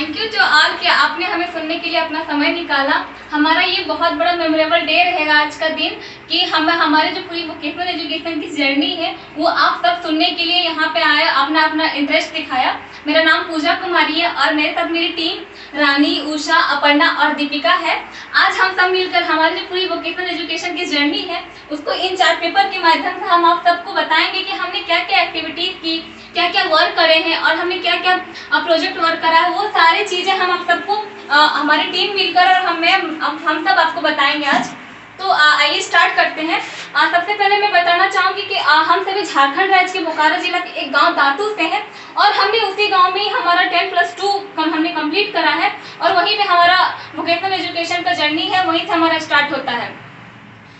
Thank you जो all कि आपने हमें सुनने के लिए अपना समय निकाला। हमारा ये बहुत बड़ा मेमोरेबल डे रहेगा आज का दिन कि हम हमारे जो पूरी वोकेशनल एजुकेशन की जर्नी है वो आप सब सुनने के लिए यहाँ पे आए, आपने अपना इंटरेस्ट दिखाया। मेरा नाम पूजा कुमारी है और मेरे साथ मेरी टीम रानी, उषा, अपर्णा और दीपिका है। आज हम सब मिलकर हमारी जो पूरी वोकेशनल एजुकेशन की जर्नी है उसको इन चार्ट पेपर के माध्यम से हम आप सबको बताएंगे कि हमने क्या क्या एक्टिविटीज़ की, क्या क्या वर्क करे हैं और हमने क्या क्या प्रोजेक्ट वर्क करा है। वो सारी चीज़ें हम आप सबको हमारी टीम मिलकर और हम सब आपको बताएंगे आज। तो आइए स्टार्ट करते हैं। सबसे पहले मैं बताना चाहूँगी कि हम सभी झारखंड राज्य के बोकारो जिला के एक गांव दातू से हैं और हमने उसी गांव में ही हमारा 10+2 हमने कंप्लीट करा है और वहीं पे हमारा वोकेशनल एजुकेशन का जर्नी है, वहीं से हमारा स्टार्ट होता है।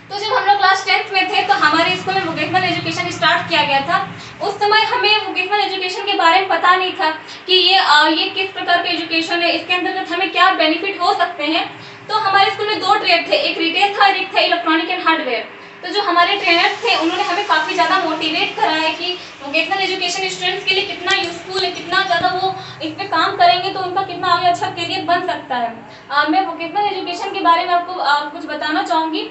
तो जब हम लोग क्लास 10th में थे तो हमारे स्कूल में वोकेशनल एजुकेशन स्टार्ट किया गया था। उस समय हमें वोकेशनल एजुकेशन के बारे में पता नहीं था कि ये किस प्रकार का एजुकेशन है, इसके अंतर्गत हमें क्या बेनिफिट हो सकते हैं। तो हमारे स्कूल में 2 ट्रेड थे, एक रिटेल था और एक था इलेक्ट्रॉनिक एंड हार्डवेयर। तो जो हमारे ट्रेनर्स थे उन्होंने हमें काफ़ी ज़्यादा मोटिवेट करा है कि वोकेशनल एजुकेशन स्टूडेंट्स के लिए कितना यूजफुल है, कितना ज़्यादा वो इस पर काम करेंगे तो उनका कितना आगे अच्छा करियर बन सकता है। मैं वोकेशनल एजुकेशन के बारे में आपको कुछ बताना चाहूँगी।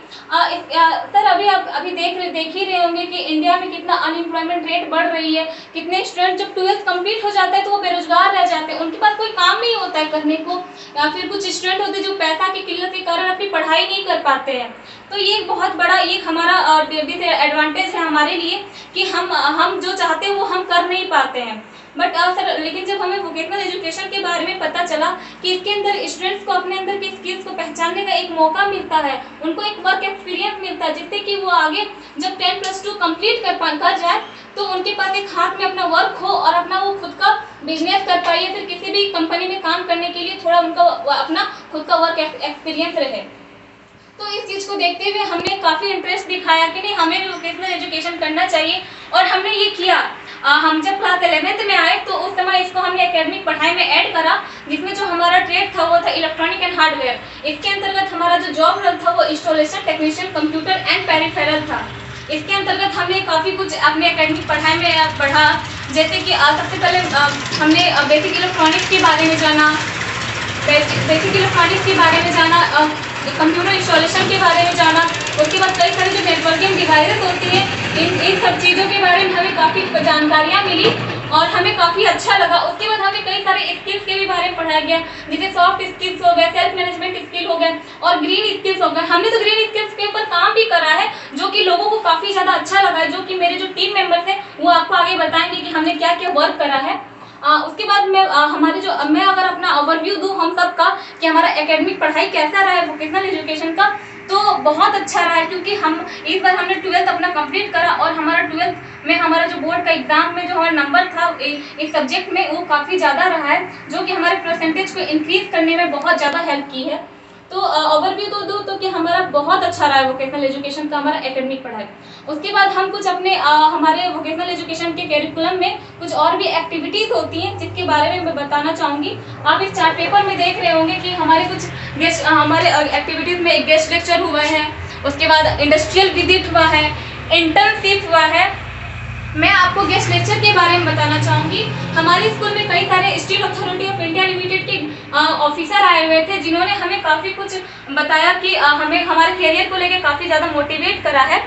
सर अभी देख ही रहे होंगे कि इंडिया में कितना अनएम्प्लॉयमेंट रेट बढ़ रही है। कितने स्टूडेंट जब 12th कंप्लीट हो जाता है तो वो बेरोजगार रह जाते हैं, उनके पास कोई काम नहीं होता है करने को, या फिर कुछ स्टूडेंट होते हैं जो पैसा की किल्लत के कारण अपनी पढ़ाई नहीं कर पाते हैं। तो ये बहुत बड़ा ये हमारा एडवांटेज है हमारे लिए कि हम जो चाहते हैं वो हम कर नहीं पाते हैं। बट सर लेकिन जब हमें वोकेशनल एजुकेशन के बारे में पता चला कि इसके अंदर स्टूडेंट्स को अपने अंदर की स्किल्स को पहचानने का एक मौका मिलता है, उनको एक वर्क एक्सपीरियंस मिलता है जिससे कि वो आगे जब 10+2 कंप्लीट कर जाए तो उनके पास एक हाथ में अपना वर्क हो और अपना वो खुद का बिजनेस कर पाए, फिर किसी भी कंपनी में काम करने के लिए थोड़ा उनका अपना खुद का वर्क एक्सपीरियंस रहे। तो इस चीज़ को देखते हुए हमने काफ़ी इंटरेस्ट दिखाया कि नहीं हमें भी वोकेशनल एजुकेशन करना चाहिए और हमने ये किया। हम जब क्लास 11th में आए तो उस समय इसको हमने एकेडमिक पढ़ाई में ऐड करा, जिसमें जो हमारा ट्रेड था वो था इलेक्ट्रॉनिक एंड हार्डवेयर। इसके अंतर्गत हमारा जो जॉब रोल था वो installation technician, computer and peripheral था। इसके अंतर्गत हमने काफ़ी कुछ अपने एकेडमिक पढ़ाई में पढ़ा, जैसे कि सबसे पहले हमने बेसिक इलेक्ट्रॉनिक्स के बारे में जाना, कंप्यूटर इंस्टॉलेशन के बारे में जाना। उसके बाद कई सारी जो नेटवर्किंग डिवाइसेस होती हैं इन सब चीज़ों के बारे में हमें काफ़ी जानकारियाँ मिली और हमें काफ़ी अच्छा लगा। उसके बाद हमें कई सारे स्किल्स के भी बारे में पढ़ाया गया, जैसे सॉफ्ट स्किल्स हो गए, सेल्फ मैनेजमेंट स्किल हो गए और ग्रीन स्किल्स हो गए। हमने तो ग्रीन स्किल्स के ऊपर काम भी करा है जो कि लोगों को काफ़ी ज़्यादा अच्छा लगा है, जो कि मेरे जो टीम मेंबर्स हैं वो आपको आगे बताएंगे कि हमने क्या क्या वर्क करा है। उसके बाद मैं मैं अगर अपना ओवरव्यू दूँ हम सब का कि हमारा एकेडमिक पढ़ाई कैसा रहा है वोकेशनल एजुकेशन का, तो बहुत अच्छा रहा है क्योंकि हम इस बार हमने 12th अपना कंप्लीट करा और हमारा 12th में हमारा जो बोर्ड का एग्जाम में जो हमारा नंबर था एक सब्जेक्ट में वो काफ़ी ज़्यादा रहा है, जो कि हमारे परसेंटेज को इंक्रीज करने में बहुत ज़्यादा हेल्प की है। तो ओवरव्यू तो दूँ तो कि हमारा बहुत अच्छा रहा है वोकेशनल एजुकेशन का हमारा एकेडमिक पढ़ाई। उसके बाद हम कुछ अपने हमारे वोकेशनल एजुकेशन के करिकुलम में कुछ और भी एक्टिविटीज़ होती हैं जिसके बारे में मैं बताना चाहूँगी। आप इस चार्ट पेपर में देख रहे होंगे कि हमारे कुछ हमारे एक्टिविटीज़ में एक गेस्ट लेक्चर हुआ है, उसके बाद इंडस्ट्रियल विजिट हुआ है, इंटर्नशिप हुआ है। मैं आपको गेस्ट लेक्चर के बारे में बताना चाहूँगी। हमारे स्कूल में कई सारे steel authority of India limited के ऑफिसर आए हुए थे जिन्होंने हमें काफ़ी कुछ बताया कि हमें हमारे करियर को लेकर काफ़ी ज़्यादा मोटिवेट करा है।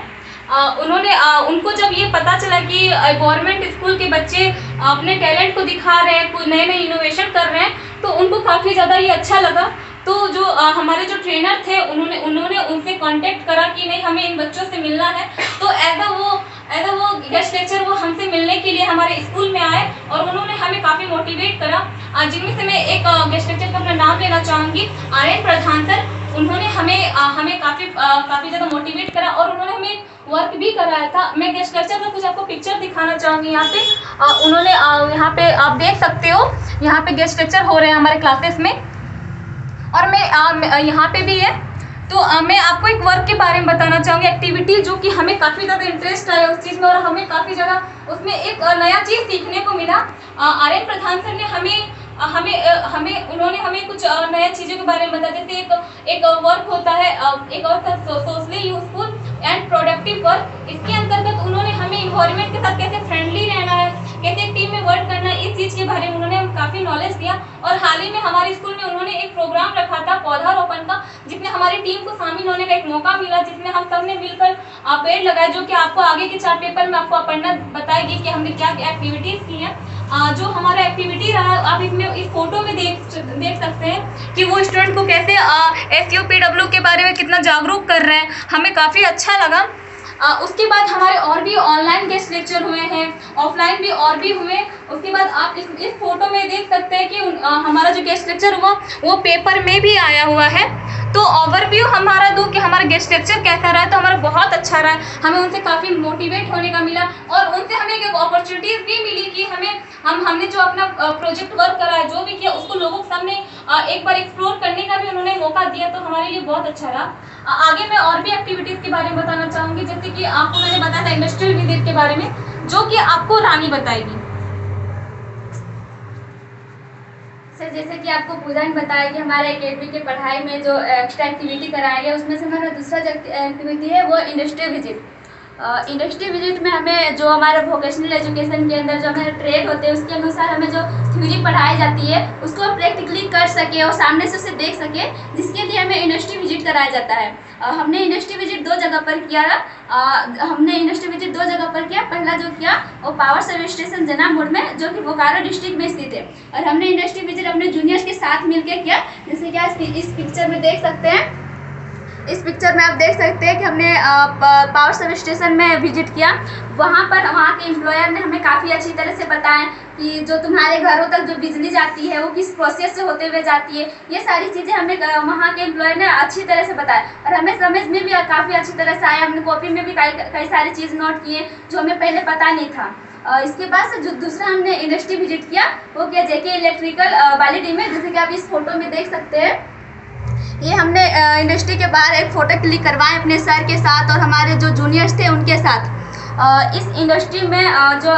उनको जब ये पता चला कि गवर्नमेंट स्कूल के बच्चे अपने टैलेंट को दिखा रहे हैं, कुछ नए नए इनोवेशन कर रहे हैं, तो उनको काफ़ी ज़्यादा ये अच्छा लगा। तो जो हमारे जो ट्रेनर थे उन्होंने उनसे कांटेक्ट करा कि नहीं हमें इन बच्चों से मिलना है। तो एज अ वो गेस्ट लेक्चर वो हमसे मिलने के लिए हमारे स्कूल में आए और उन्होंने हमें काफ़ी मोटिवेट करा, जिनमें से मैं एक गेस्ट लेक्चर का अपना नाम लेना चाहूँगी, आर्यन प्रधान सर। उन्होंने हमें काफ़ी ज़्यादा मोटिवेट करा और उन्होंने हमें वर्क भी कराया था। मैं गेस्ट लेक्चर का कुछ आपको पिक्चर दिखाना चाहूँगी। यहाँ पे उन्होंने यहाँ पे आप देख सकते हो, यहाँ पे गेस्ट लेक्चर हो रहे हैं हमारे क्लासेस में और मैं यहाँ पे भी है। तो मैं आपको एक वर्क के बारे में बताना चाहूँगी, एक्टिविटी जो कि हमें काफ़ी ज़्यादा इंटरेस्ट आया उस चीज़ में और हमें काफ़ी ज़्यादा उसमें एक नया चीज़ सीखने को मिला। आर्यन प्रधान सर ने उन्होंने हमें कुछ नया चीज़ों के बारे में बताया, जैसे एक वर्क होता है, एक और था socially useful and productive work. इसके अंतर्गत उन्होंने हमें इन्वायरमेंट के साथ कैसे फ्रेंडली रहना है, कैसे टीम में वर्क करना है, इस चीज़ के बारे में उन्होंने काफ़ी नॉलेज दिया। और हाल ही में हमारे स्कूल में उन्होंने एक प्रोग्राम रखा था पौधारोपण का, जिसमें हमारी टीम को शामिल होने का एक मौका मिला, जिसमें हम सब ने मिलकर पेड़ लगाए, जो कि आपको आगे के चार्ट पेपर में आपको अपर्णा बताएगी कि हमने क्या एक्टिविटीज़ की हैं। जो हमारा एक्टिविटी रहा, आप इसमें इस फोटो में देख सकते हैं कि वो स्टूडेंट को कैसे SUPW के बारे में कितना जागरूक कर रहे हैं, हमें काफ़ी अच्छा लगा। उसके बाद हमारे और भी ऑनलाइन गेस्ट लेक्चर हुए हैं, ऑफलाइन भी और भी हुए। उसके बाद आप इस फोटो में देख सकते हैं कि हमारा जो गेस्ट लेक्चर हुआ वो पेपर में भी आया हुआ है। तो ओवरव्यू हमारा दूँ कि हमारा गेस्ट लेक्चर कैसा रहा, तो हमारा बहुत अच्छा रहा। हमें उनसे काफ़ी मोटिवेट होने का मिला और उनसे हमें एक अपॉर्चुनिटीज़ भी मिली कि हमने जो अपना प्रोजेक्ट वर्क करा है, जो भी किया, उसको लोगों के सामने एक बार एक्सप्लोर करने का भी उन्होंने मौका दिया, तो हमारे लिए बहुत अच्छा रहा। आगे मैं और भी एक्टिविटीज़ के बारे में बताना चाहूँगी, जैसे कि आपको मैंने बताया था इंडस्ट्रियल विजिट के बारे में, जो कि आपको रानी बताएगी। सर, जैसे कि आपको पूजा ने बताया कि हमारे एकेडमी की पढ़ाई में जो एक्स्ट्रा एक्टिविटी कराया गया, उसमें से हमारा दूसरा जो एक्टिविटी है वो इंडस्ट्रियल विजिट। इंडस्ट्री विजिट में हमें जो हमारे वोकेशनल एजुकेशन के अंदर जो हमें ट्रेड होते हैं, उसके अनुसार हमें जो थ्योरी पढ़ाई जाती है उसको हम प्रैक्टिकली कर सके और सामने से उसे देख सके, जिसके लिए हमें इंडस्ट्री विजिट कराया जाता है। हमने इंडस्ट्री विजिट दो जगह पर किया। पहला जो किया वो पावर सर्विस स्टेशन जनामोड़ में, जो कि बोकारो डिस्ट्रिक्ट में स्थित है, और हमने इंडस्ट्री विजिट अपने जूनियर्स के साथ मिलकर किया। जैसे कि इस पिक्चर में देख सकते हैं, इस पिक्चर में आप देख सकते हैं कि हमने पावर सर्विस स्टेशन में विजिट किया। वहाँ के एम्प्लॉयर ने हमें काफ़ी अच्छी तरह से बताया कि जो तुम्हारे घरों तक जो बिजली जाती है वो किस प्रोसेस से होते हुए जाती है। ये सारी चीज़ें हमें वहाँ के एम्प्लॉयर ने अच्छी तरह से बताया और हमें समझ में भी काफ़ी अच्छी तरह से आया। हमने कॉपी में भी कई सारी चीज़ नोट किए जो हमें पहले पता नहीं था। इसके बाद से जो दूसरा हमने इंडस्ट्री विजिट किया वो किया JK इलेक्ट्रिकल बालीडीह में। जैसे कि आप इस फोटो में देख सकते हैं, ये हमने इंडस्ट्री के बाहर एक फ़ोटो क्लिक करवाए अपने सर के साथ और हमारे जो जूनियर्स थे उनके साथ। इस इंडस्ट्री में जो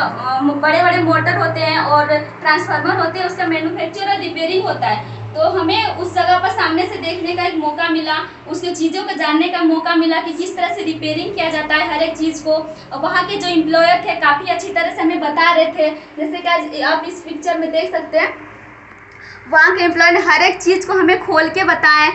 बड़े बड़े मोटर होते हैं और ट्रांसफार्मर होते हैं, उसका मैन्युफैक्चर और रिपेयरिंग होता है। तो हमें उस जगह पर सामने से देखने का एक मौका मिला, उसके चीज़ों को जानने का मौका मिला कि किस तरह से रिपेयरिंग किया जाता है हर एक चीज़ को। वहाँ के जो एम्प्लॉयर थे काफ़ी अच्छी तरह से हमें बता रहे थे। जैसे कि आप इस पिक्चर में देख सकते हैं, वहाँ के एम्प्लॉय ने हर एक चीज़ को हमें खोल के बताएं,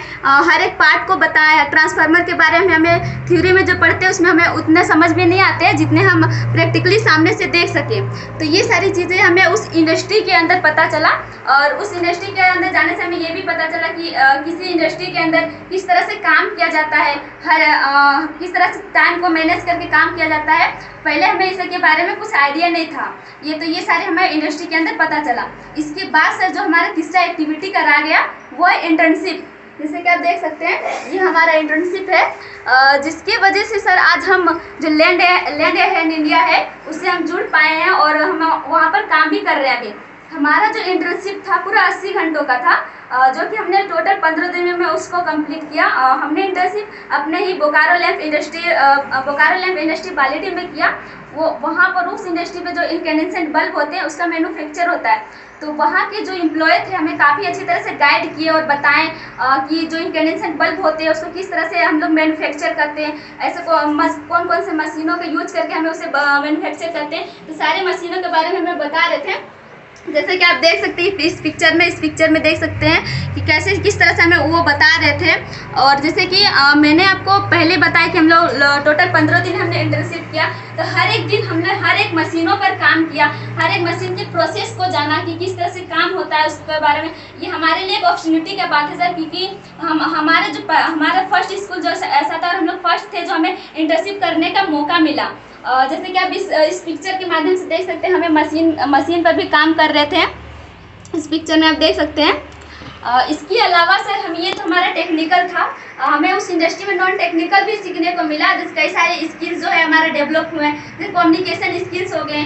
हर एक पार्ट को बताया। ट्रांसफार्मर के बारे में हमें थ्योरी में जो पढ़ते हैं उसमें हमें उतने समझ में नहीं आते हैं जितने हम प्रैक्टिकली सामने से देख सकें। तो ये सारी चीज़ें हमें उस इंडस्ट्री के अंदर पता चला और उस इंडस्ट्री के अंदर जाने से हमें ये भी पता चला कि किसी इंडस्ट्री के अंदर किस तरह से काम किया जाता है, किस तरह से टाइम को मैनेज करके काम किया जाता है। पहले हमें इसके बारे में कुछ आइडिया नहीं था। ये सारे हमें इंडस्ट्री के अंदर पता चला। इसके बाद सर जो हमारा तीसरा एक्टिविटी करा गया वो है इंटर्नशिप। जैसे कि आप देख सकते हैं, ये हमारा इंटर्नशिप है, जिसकी वजह से सर आज हम जो लैंड एंड इंडिया है उससे हम जुड़ पाए हैं और हम वहाँ पर काम भी कर रहे हैं। अभी हमारा जो इंटर्नशिप था पूरा 80 घंटों का था, जो कि हमने टोटल 15 दिनों में उसको कंप्लीट किया। हमने इंटर्नशिप अपने ही बोकारो लैंप इंडस्ट्री बालीडीह में किया। वो वहाँ पर उस इंडस्ट्री में जो इनकैंडेसेंट बल्ब होते हैं उसका मैन्युफैक्चर होता है। तो वहाँ के जो एम्प्लॉय थे हमें काफ़ी अच्छी तरह से गाइड किए और बताएं कि जो इनकैंडेसेंट बल्ब होते हैं उसको किस तरह से हम लोग मैन्युफैक्चर करते हैं, ऐसे कौन कौन से मशीनों का यूज करके हमें उसे मैन्युफैक्चर करते हैं। तो सारे मशीनों के बारे में हमें बता रहे थे। जैसे कि आप देख सकते हैं इस पिक्चर में देख सकते हैं कि कैसे किस तरह से हमें वो बता रहे थे। और जैसे कि मैंने आपको पहले बताया कि हम लोग टोटल 15 दिन हमने इंटर्नशिप किया। तो हर एक दिन हमने हर एक मशीनों पर काम किया, हर एक मशीन के प्रोसेस को जाना कि किस तरह से काम होता है उसके बारे में। ये हमारे लिए एक अपॉर्चुनिटी का बात है सर, क्योंकि हमारा फर्स्ट स्कूल जो ऐसा था और हम लोग फर्स्ट थे जो हमें इंटर्नशिप करने का मौका मिला। जैसे कि आप इस पिक्चर के माध्यम से देख सकते हैं, हमें मशीन पर भी काम कर रहे थे। इस पिक्चर में आप देख सकते हैं। इसके अलावा सर ये तो हमारा टेक्निकल था, हमें उस इंडस्ट्री में नॉन टेक्निकल भी सीखने को मिला। जैसे कई सारे स्किल्स जो है हमारे डेवलप हुए हैं, जैसे कम्युनिकेशन स्किल्स हो गए,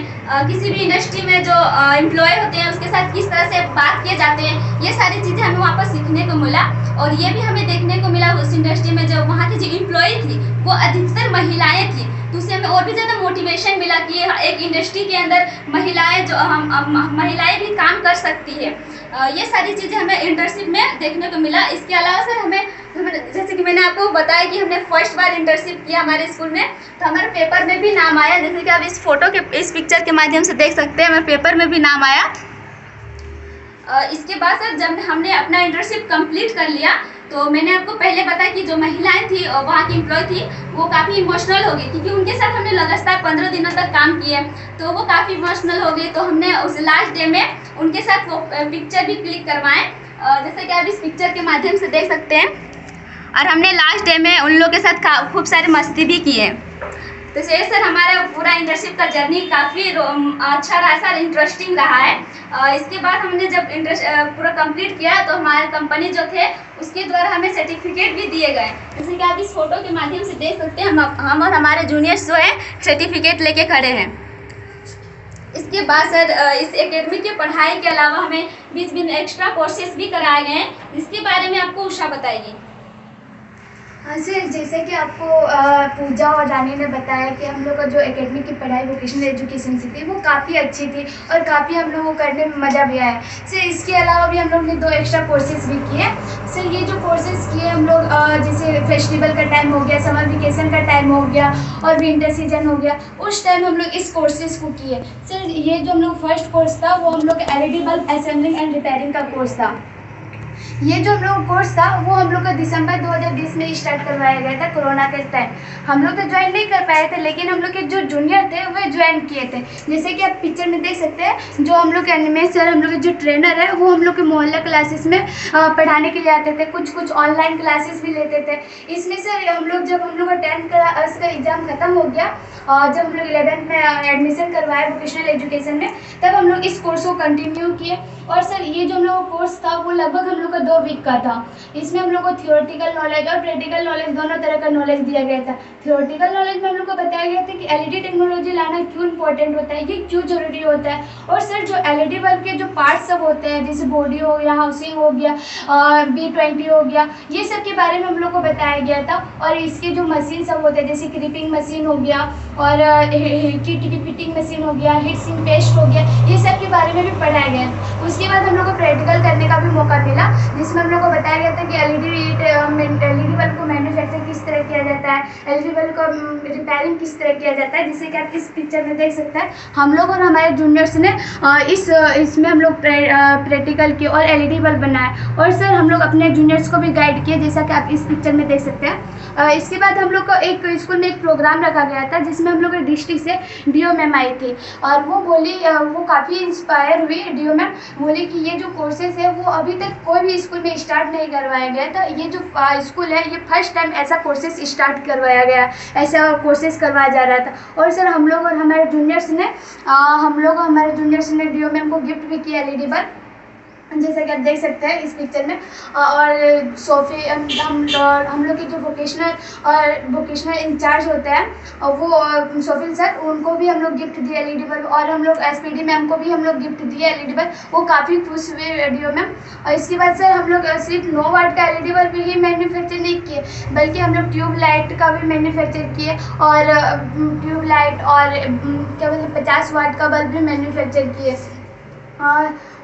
किसी भी इंडस्ट्री में जो एम्प्लॉय होते हैं उसके साथ किस तरह से बात किए जाते हैं, ये सारी चीज़ें हमें वहाँ पर सीखने को मिला। और ये भी हमें देखने को मिला उस इंडस्ट्री में जो वहाँ की जो एम्प्लॉय थी वो अधिकतर महिलाएँ थी। तो उससे हमें और भी ज़्यादा मोटिवेशन मिला कि एक इंडस्ट्री के अंदर महिलाएं भी काम कर सकती है। ये सारी चीज़ें हमें इंटर्नशिप में देखने को मिला। इसके अलावा सर हमें जैसे कि मैंने आपको बताया कि हमने फर्स्ट बार इंटर्नशिप किया हमारे स्कूल में, तो हमारे पेपर में भी नाम आया। जैसे कि आप इस पिक्चर के माध्यम से देख सकते हैं, हमारे पेपर में भी नाम आया। इसके बाद सर जब हमने अपना इंटर्नशिप कंप्लीट कर लिया तो मैंने आपको पहले बताया कि जो महिलाएं थी और वहाँ की एम्प्लॉय थी वो काफ़ी इमोशनल हो गई, क्योंकि उनके साथ हमने लगातार 15 दिनों तक काम किया, तो वो काफ़ी इमोशनल हो गई। तो हमने उस लास्ट डे में उनके साथ वो पिक्चर भी क्लिक करवाएं, जैसे कि आप इस पिक्चर के माध्यम से देख सकते हैं। और हमने लास्ट डे में उन लोगों के साथ खूब सारी मस्ती भी की है। तो ये सर हमारा पूरा इंटर्नशिप का जर्नी काफ़ी अच्छा रहा सर, इंटरेस्टिंग रहा है। इसके बाद हमने जब पूरा कंप्लीट किया तो हमारे कंपनी जो थे उसके द्वारा हमें सर्टिफिकेट भी दिए गए, जैसे कि आप इस फोटो के माध्यम से देख सकते हैं। हम और हमारे जूनियर्स जो है सर्टिफिकेट लेके खड़े हैं। इसके बाद सर इस एकेडमी की पढ़ाई के अलावा हमें बीच बीच एक्स्ट्रा कोर्सेज भी कराए गए हैं, जिसके बारे में आपको उषा बताएगी। हाँ सर, जैसे कि आपको पूजा और रानी ने बताया कि हम लोग का जो एकेडमी की पढ़ाई वोकेशनल एजुकेशन से थी वो काफ़ी अच्छी थी और काफ़ी हम लोगों को करने में मज़ा भी आया। सर इसके अलावा भी हम लोग ने 2 एक्स्ट्रा कोर्सेज भी किए। सर ये जो कोर्सेज किए हम लोग जैसे फेस्टिवल का टाइम हो गया, समर वेकेशन का टाइम हो गया और विंटर सीजन हो गया, उस टाइम हम लोग इस कोर्सेज को किए। सर ये जो हम लोग फर्स्ट कोर्स था वो हम लोग LED bulb assembling and repairing का कोर्स था। ये जो हम लोग कोर्स था वो हम लोग का दिसंबर 2020 में स्टार्ट करवाया गया था, कोरोना के टाइम। हम लोग तो ज्वाइन नहीं कर पाए थे, लेकिन हम लोग के जो जूनियर थे वो ज्वाइन किए थे। जैसे कि आप पिक्चर में देख सकते हैं, जो हम लोग के एनिमेश सर, हम लोग के जो ट्रेनर है वो हम लोग के मोहल्ला क्लासेस में पढ़ाने के लिए आते थे, कुछ ऑनलाइन क्लासेस भी लेते थे। इसमें सर हम लोग जब हम लोग का 10th क्लास का एग्ज़ाम ख़त्म हो गया और जब हम लोग 11th में एडमिशन करवाए वोकेशनल एजुकेशन में, तब हम लोग इस कोर्स को कंटिन्यू किए। और सर ये जो हम लोग का कोर्स था वो लगभग हम लोग का 2 वीक का था। इसमें हम लोग को थियोरेटिकल नॉलेज और प्रैक्टिकल नॉलेज दोनों तरह का नॉलेज दिया गया था। थियोरेटिकल नॉलेज में हम लोग को बताया गया था कि LED टेक्नोलॉजी लाना क्यों इंपॉर्टेंट होता है, ये क्यों ज़रूरी होता है। और सर जो LED बल्ब के जो पार्ट्स सब होते हैं, जैसे बॉडी हो गया, हाउसिंग हो गया, B20 हो गया, ये सब के बारे में हम लोग को बताया गया था। और इसके जो मशीन सब होते हैं, जैसे क्रीपिंग मशीन हो गया और हीटिंग मशीन हो गया, हीट सिंक पेस्ट हो गया, ये सब के बारे में भी पढ़ाया गया। उसके बाद हम लोग को प्रैक्टिकल करने का भी मौका मिला, जिसमें हम लोग को बताया गया था कि LED बल्ब को मैन्युफैक्चर किस तरह किया जाता है, LED बल्ब को रिपेयरिंग किस तरह किया जाता है। जैसे कि आप इस पिक्चर में देख सकते हैं, हम लोग और हमारे जूनियर्स ने इसमें हम लोग प्रैक्टिकल किए और LED बल्ब बनाए। और सर हम लोग अपने जूनियर्स को भी गाइड किए, जैसा कि आप इस पिक्चर में देख सकते हैं। इसके बाद हम लोग को एक स्कूल में एक प्रोग्राम रखा गया था, जिसमें हम लोग डिस्ट्रिक्ट से DO मैम आई थी और वो बोली, वो काफ़ी इंस्पायर हुई। DO मैम बोली कि ये जो कोर्सेज है वो अभी तक कोई भी स्कूल में स्टार्ट नहीं करवाया गया था। ये जो स्कूल है ये फर्स्ट टाइम ऐसा कोर्सेज स्टार्ट करवाया गया, ऐसा कोर्सेज करवाया जा रहा था। और सर हम लोग और हमारे जूनियर्स ने DO मैम को गिफ्ट भी किया LED बल्ब, जैसा कि आप देख सकते हैं इस पिक्चर में। और सोफे हम लोग के जो वोकेशनल इंचार्ज होते हैं और वो सोफिल सर, उनको भी हम लोग गिफ्ट दिए LED बल्ब। और हम लोग SPD मैम को भी हम लोग गिफ्ट दिए LED बल्ब, वो काफ़ी खुश हुए DO मैम। और इसके बाद सर हम लोग सिर्फ 9 वाट का LED बल्ब ही मैन्युफैक्चर नहीं किए, बल्कि हम लोग ट्यूब लाइट का भी मैन्युफैक्चर किए और ट्यूब लाइट और क्या बोलते 50 वाट का बल्ब भी मैन्युफैक्चर किए।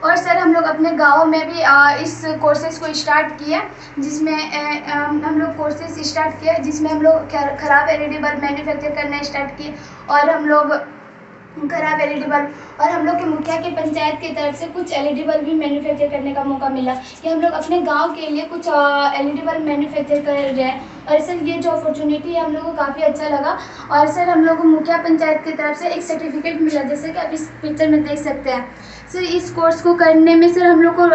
और सर हम लोग अपने गाँव में भी इस कोर्सेज़ को स्टार्ट किया, जिसमें हम लोग कोर्सेज स्टार्ट किए, जिसमें हम लोग ख़राब LED बल्ब मैन्युफैक्चर करना स्टार्ट किए। और हम लोग खराब LED बल्ब, और हम लोग के मुखिया के पंचायत की तरफ से कुछ LED बल्ब भी मैन्युफैक्चर करने का मौका मिला कि हम लोग अपने गांव के लिए कुछ LED बल्ब मैन्युफैक्चर कर रहे हैं। और सर ये जो अपॉर्चुनिटी है हम लोग को काफ़ी अच्छा लगा। और सर हम लोग को मुखिया पंचायत की तरफ से एक सर्टिफिकेट मिला, जैसे कि आप इस पिक्चर में देख सकते हैं। सर इस कोर्स को करने में सर हम लोग को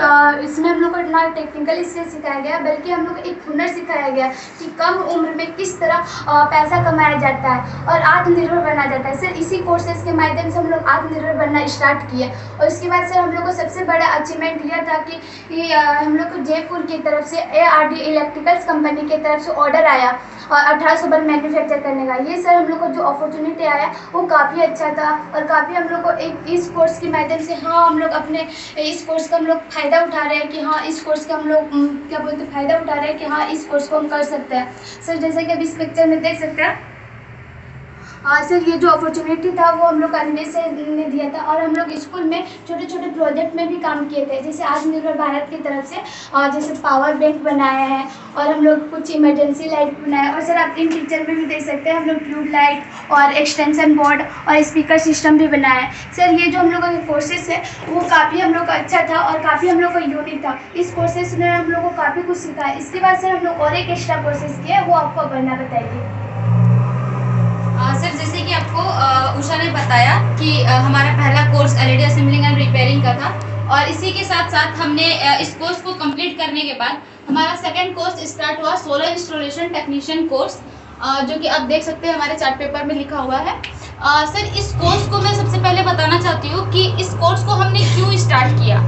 इसमें हम लोग को ना टेक्निकल स्किल सिखाया गया, बल्कि हम लोग को एक हुनर सिखाया गया कि कम उम्र में किस तरह पैसा कमाया जाता है और आत्मनिर्भर बना जाता है। सर इसी कोर्सेज के माध्यम से हम लोग आत्मनिर्भर बनना स्टार्ट किए। और उसके बाद सर हम लोग को सबसे बड़ा अचीवमेंट यह था कि हम लोग को जयपुर की तरफ से ARD इलेक्ट्रिकल्स कंपनी की तरफ से ऑर्डर आया और 1800 बल्ब मैन्युफैक्चर करने का। ये सर हम लोग को जो अपॉर्चुनिटी आया वो काफ़ी अच्छा था और काफ़ी हम लोग को एक इस कोर्स के माध्यम से, हाँ हम लोग अपने इस कोर्स का हम लोग फ़ायदा उठा रहे हैं कि हाँ इस कोर्स का हम लोग क्या बोलते हैं फ़ायदा उठा रहे हैं कि हाँ इस कोर्स को हम कर सकते हैं। सर जैसे कि अब इस पिक्चर में देख सकते हैं, सर ये जो अपॉर्चुनिटी था वो हम लोग अनिमेश सर ने दिया था, और हम लोग स्कूल में छोटे छोटे प्रोजेक्ट में भी काम किए थे, जैसे आत्मनिर्भर भारत की तरफ से जैसे पावर बैंक बनाया है, और हम लोग कुछ इमरजेंसी लाइट बनाया। और सर आप इन पिक्चर में भी देख सकते हैं हम लोग ट्यूब लाइट और एक्सटेंशन बोर्ड और स्पीकर सिस्टम भी बनाया है। सर ये जो हम लोगों का कोर्सेस है वो काफ़ी हम लोग का अच्छा था और काफ़ी हम लोग का यूनिक था। इस कोर्सेस ने हम लोग को काफ़ी कुछ सिखाया। इसके बाद सर हम लोग और एक एक्स्ट्रा कोर्सेज किए, वो आपको बनना बताइए। सर जैसे कि आपको उषा ने बताया कि हमारा पहला course LED assembling and repairing का था, और इसी के साथ साथ हमने इस कोर्स को कंप्लीट करने के बाद हमारा सेकंड कोर्स स्टार्ट हुआ सोलर इंस्टॉलेशन टेक्नीशियन कोर्स, जो कि आप देख सकते हैं हमारे चार्ट पेपर में लिखा हुआ है। सर इस कोर्स को मैं सबसे पहले बताना चाहती हूँ कि इस कोर्स को हमने क्यों स्टार्ट किया।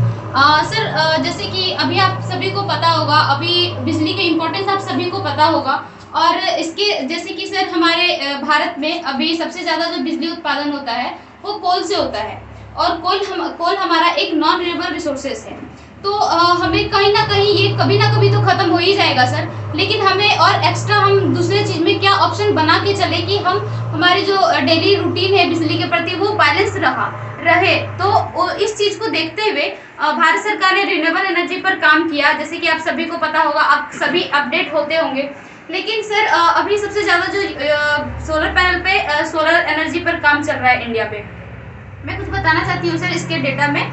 सर जैसे कि अभी आप सभी को पता होगा, अभी बिजली का इम्पोर्टेंस आप सभी को पता होगा, और इसके जैसे कि सर हमारे भारत में अभी सबसे ज़्यादा जो बिजली उत्पादन होता है वो कोल से होता है, और कोल हमारा एक नॉन रिन्यूएबल रिसोर्सेज है। तो हमें कहीं ना कहीं ये कभी ना कभी तो ख़त्म हो ही जाएगा सर, लेकिन हमें और एक्स्ट्रा हम दूसरे चीज़ में क्या ऑप्शन बना के चले कि हम हमारी जो डेली रूटीन है बिजली के प्रति वो बैलेंस रहे। तो इस चीज़ को देखते हुए भारत सरकार ने रिन्यूएबल एनर्जी पर काम किया, जैसे कि आप सभी को पता होगा, आप सभी अपडेट होते होंगे। लेकिन सर अभी सबसे ज़्यादा जो सोलर पैनल पे सोलर एनर्जी पर काम चल रहा है इंडिया पे, मैं कुछ बताना चाहती हूँ सर इसके डेटा में।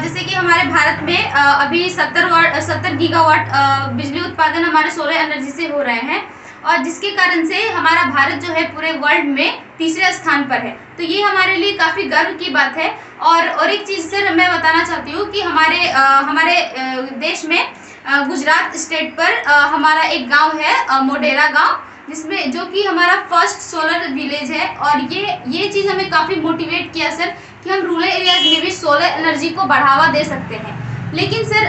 जैसे कि हमारे भारत में अभी 70 गीगावाट बिजली उत्पादन हमारे सोलर एनर्जी से हो रहे हैं, और जिसके कारण से हमारा भारत जो है पूरे वर्ल्ड में तीसरे स्थान पर है। तो ये हमारे लिए काफ़ी गर्व की बात है। और एक चीज़ सर मैं बताना चाहती हूँ कि हमारे देश में गुजरात स्टेट पर हमारा एक गांव है मोढेरा गांव, जिसमें जो कि हमारा फर्स्ट सोलर विलेज है। और ये चीज़ हमें काफ़ी मोटिवेट किया सर कि हम रूरल एरियाज में भी सोलर एनर्जी को बढ़ावा दे सकते हैं। लेकिन सर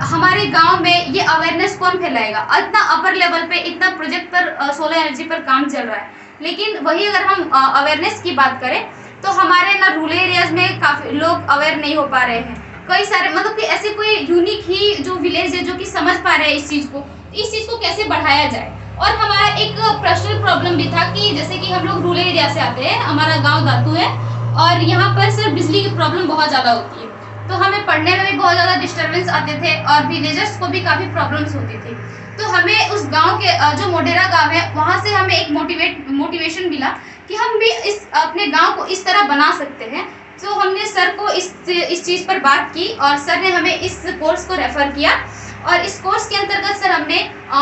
हमारे गांव में ये अवेयरनेस कौन फैलाएगा, इतना अपर लेवल पे इतना प्रोजेक्ट पर सोलर एनर्जी पर काम चल रहा है, लेकिन वही अगर हम अवेयरनेस की बात करें तो हमारे ना रूरल एरियाज में काफ़ी लोग अवेयर नहीं हो पा रहे हैं। कई सारे मतलब कि ऐसे कोई यूनिक ही जो विलेज है जो कि समझ पा रहे हैं इस चीज़ को कैसे बढ़ाया जाए। और हमारा एक पर्सनल प्रॉब्लम भी था कि जैसे कि हम लोग रूरल एरिया से आते हैं, हमारा गांव दातू है, और यहाँ पर सर बिजली की प्रॉब्लम बहुत ज़्यादा होती है, तो हमें पढ़ने में भी बहुत ज़्यादा डिस्टर्बेंस आते थे, और विलेजर्स को भी काफ़ी प्रॉब्लम्स होती थी। तो हमें उस गाँव के जो मोढेरा गाँव है वहाँ से हमें एक मोटिवेशन मिला कि हम भी अपने गाँव को इस तरह बना सकते हैं। तो हमने सर को इस चीज़ पर बात की, और सर ने हमें इस कोर्स को रेफ़र किया। और इस कोर्स के अंतर्गत सर हमने